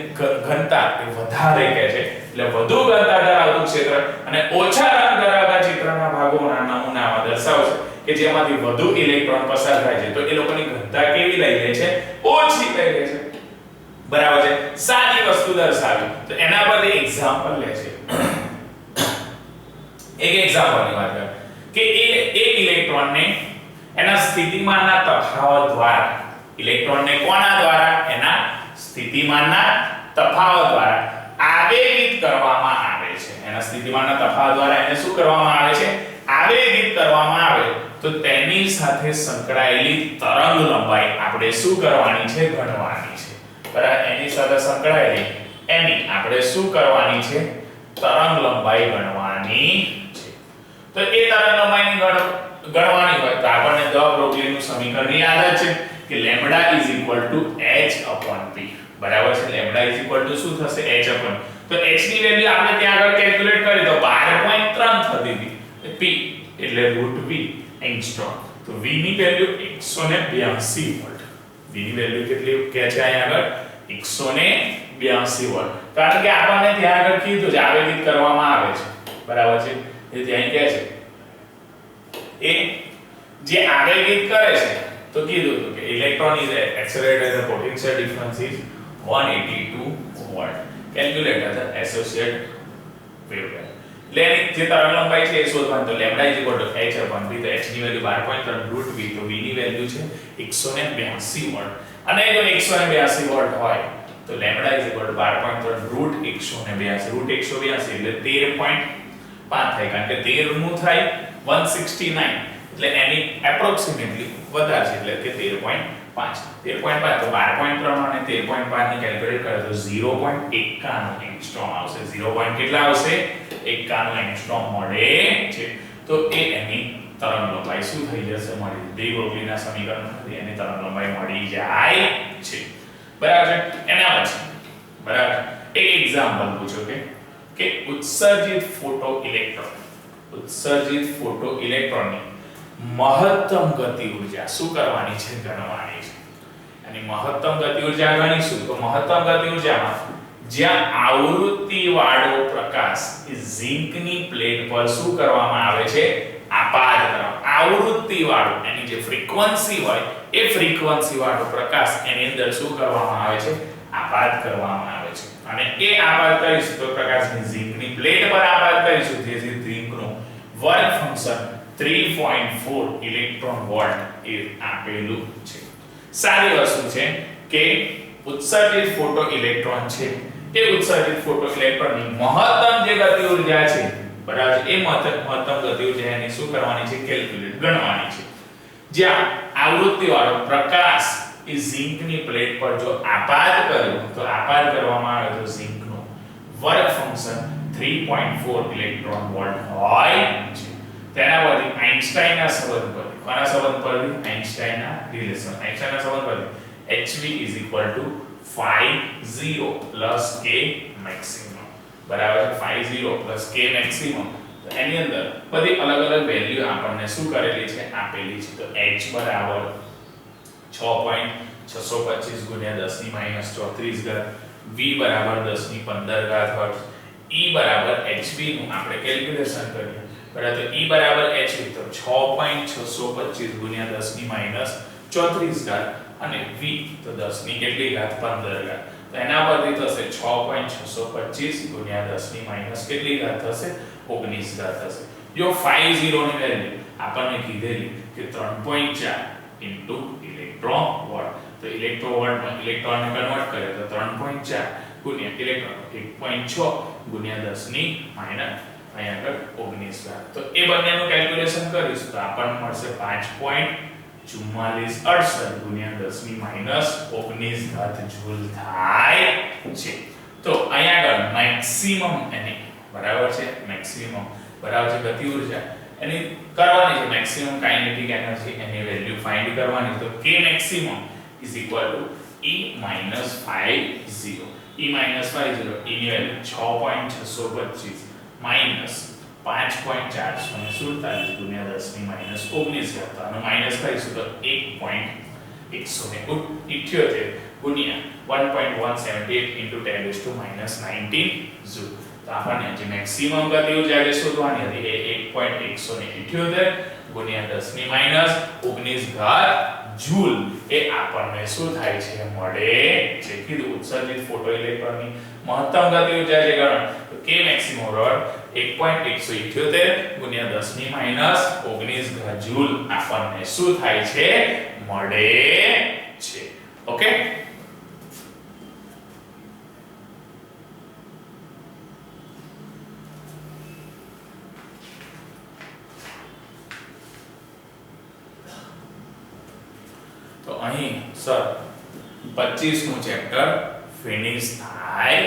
ઘનતા વધારે કહે છે. એટલે વધુ ઘનતા ધરાવતું ક્ષેત્ર અને ઓછા રંગ ધરાવતા ચિત્રના ભાગોના નમૂનામાં દર્શાવશે કે જેમાંથી વધુ ઇલેક્ટ્રોન પસાર થાય છે તો એ લોકોની ઘનતા કેવી લઈ લે છે? ઓછી લઈ લે છે. બરાબર છે. સાદી વસ્તુ દર્શાવી તો એના પરથી એક્ઝામ્પલ લે છે. એક એક્ઝામ્પલની વાત કર કે એક ઇલેક્ટ્રોનને એના સ્થિતિમાનના તફાવત દ્વારા ઇલેક્ટ્રોનને કોના દ્વારા? એના સ્થિતિમાનના તફાવત દ્વારા આવેગિત કરવામાં આવે છે. એના સ્થિતિમાનના તફાવત દ્વારા એને શું કરવામાં આવે છે? આવેગિત કરવામાં આવે તો તેની સાથે સંકળાયેલી તરંગ લંબાઈ આપણે શું કરવાની છે? ગણવાની છે. બરાબર. એની સાથે સંકળાયેલી એની આપણે શું કરવાની છે? તરંગ લંબાઈ ગણવાની છે. તો એ તરંગ લંબાઈની ગણવાની હોય તો આપણને દ બ્રોગલીનું સમીકરણ યાદ છે કે λ h/p. બરાબર છે. λ શું થશે? h/p. તો h ની વેલ્યુ આપણે ત્યાં આગળ કેલ્ક્યુલેટ કરી તો 12.3 થતી હતી. p એટલે √v એંગસ્ટ્રોમ. તો v ની વેલ્યુ 182 વોલ્ટ. v ની વેલ્યુ કેટલી કે છે અહીંયા આગળ? 182 વોલ્ટ. કારણ કે આપણને ત્યાં આગળ કીધું છે આવેગિત કરવામાં આવે છે. બરાબર છે. એ ત્યાં કહે છે એ જે આવેગિત કરે છે તો કીધું હતું કે electron is accelerated the potential difference is 182 volt. Calculate the associated wavelength. એટલે જે તરંગ લંબાઈ છે એ શોધવાની. તો લેમ્ડા h/v તો h ની વેલ્યુ 12.3 √v તો v ની વેલ્યુ છે 182 વોલ્ટ. અને જો 182 વોલ્ટ હોય તો લેમ્ડા = 12.3 √182 એટલે 13.5 થાય, કારણ કે 13 નું થાય 169 એટલે એની એપ્રોક્સિમેટલી વધારે છે, એટલે કે 13.5 તો 12.3 અને 13.5 ને કેલ્ક્યુલેટ કરે તો 0.51 એંગસ્ટ્રોમ આવશે. 0. કેટલા આવશે? 51 એંગસ્ટ્રોમ મળે છે. તો એ એની તરંગ લંબાઈ શું થઈ જશે? મળી. ડી બ્રોગલીના સમીકરણમાંથી એની તરંગ લંબાઈ મળી જાય છે. બરાબર છે. એના પછી બરાબર એક એક્ઝામ્પલ પૂછો કે ઉત્સર્જિત ફોટો ઇલેક્ટ્રોનની મહત્તમ ગતિ ઉર્જા શું કરવાની છે? ગણવાની છે. અને મહત્તમ ગતિ ઉર્જા ગણીશું તો મહત્તમ ગતિ ઉર્જામાં જ્યાં આવૃત્તિ વાળો પ્રકાશ એ ઝિંકની પ્લેટ પર શું કરવામાં આવે છે? આપાત કરવામાં. આવૃત્તિ વાળો એની જે ફ્રીક્વન્સી હોય એ ફ્રીક્વન્સી વાળો પ્રકાશ એની અંદર શું કરવામાં આવે છે? આપાત કરવામાં આવે છે. અને એ આપાત કરીશું તો પ્રકાશની ઝિંકની પ્લેટ પર આપાત કરીશું, જેથી ઝિંકનું વર્ક ફંક્શન 3.4 ઇલેક્ટ્રોન વોલ્ટ એ આપેલું છે. સારી વસ્તુ છે કે ઉત્સર્જિત ફોટો ઇલેક્ટ્રોન છે એ ઉત્સર્જિત ફોટો ઇલેક્ટ્રોનની મહત્તમ જે ગતિ ઉર્જા છે, બરાબર, એ મહત્તમ ગતિ ઉર્જા એની શું કરવાની છે? કેલ્ક્યુલેટ ગણવાની છે. જ્યાં આવૃત્તિ વાળો પ્રકાશ એ ઝિંકની પ્લેટ પર જો આપાત કર્યો તો આપાત કરવામાં આવે તો ઝિંકનું વર્ક ફંક્શન 3.4 ઇલેક્ટ્રોન વોલ્ટ હોય છે. તેના પરથી આઇન્સ્ટાઈનના સંબંધ પરથી, કોના સંબંધ પરથી? આઇન્સ્ટાઈનના રિલેશન. આઇન્સ્ટાઈનના સંબંધ પરથી hv = 50 plus k maximum, બરાબર છે. 50 plus k maximum. તો એની અંદર બધી અલગ અલગ વેલ્યુ આપણને શું કરેલી છે? આપેલી છે. તો h બરાબર 6.625 ગુણ્યા 10 ની -34 ઘાત, v બરાબર 10 ની 15 ઘાત હર્ટ્ઝ, e બરાબર hv નું આપણે કેલ્ક્યુલેશન કરીએ, બરાબર. તો e બરાબર hv તો 6.625 ગુણ્યા 10 ની -34 ઘાત અને v તો 10 ની કેટલી ઘાત? 15 ઘાત. તો એના પરથી થશે 6.625 ગુણ્યા 10 ની માઈનસ કેટલી ઘાત થશે? 19 ઘાત થશે. જો 50 ની વેલ્યુ આપણને કીધેલી કે 3.4 ઇન્ટુ ઇલેક્ટ્રોન વોલ્ટ, તો ઇલેક્ટ્રોન વોલ્ટમાં ઇલેક્ટ્રોનને કન્વર્ટ કરે તો 3.4 ગુણ્યા ઇલેક્ટ્રોન 1.6 ગુણ્યા 10 ની માઈનસ અહીંયા આગળ 19 ઘાત. તો એ બંનેનું કેલ્ક્યુલેશન કરીશું તો આપણને મળશે 5.4468 ગુણ્યા 10 ની માઈનસ 19 ઘાત જૂલ થાય છે. તો અહીંયા આગળ મેક્સિમમ એની બરાબર છે, મેક્સિમમ બરાબર છે ગતિ ઉર્જા એની કરવાની છે. મેક્સિમમ કાઇનેટિક એનર્જી એની વેલ્યુ ફાઇન્ડ કરવાની. તો k maximum = e - 50. e - 50 એની વેલ્યુ 6.625 માઈનસ 5.447 ગુણ્યા 10 ની માઈનસ 19 ઘાત, અને માઈનસ કરીશું તો 1.178 ગુણ્યા 1.178 into 10⁻⁻19 જૂલ. તો આપણને જે મેક્સિમમ ગતિ ઉર્જા જે શોધવાની હતી એ 1.178 ગુણ્યા 10 ની માઈનસ 19 ઘાત જૂલ એ આપણને શું થાય છે? મળે છે. કીધું ઉત્સર્જિત ફોટો ઇલેક્ટ્રોનની મહત્તમ ગતિ ઉર્જા જે ગણ તો k maximum બરાબર 1.178 ગુણ્યા 10 ની માઈનસ 19 ઘાત જૂલ આપણને શું થાય છે? મળે છે. ઓકે. તો અહીં સર 25 નું ચેપ્ટર ફિનિશ થાય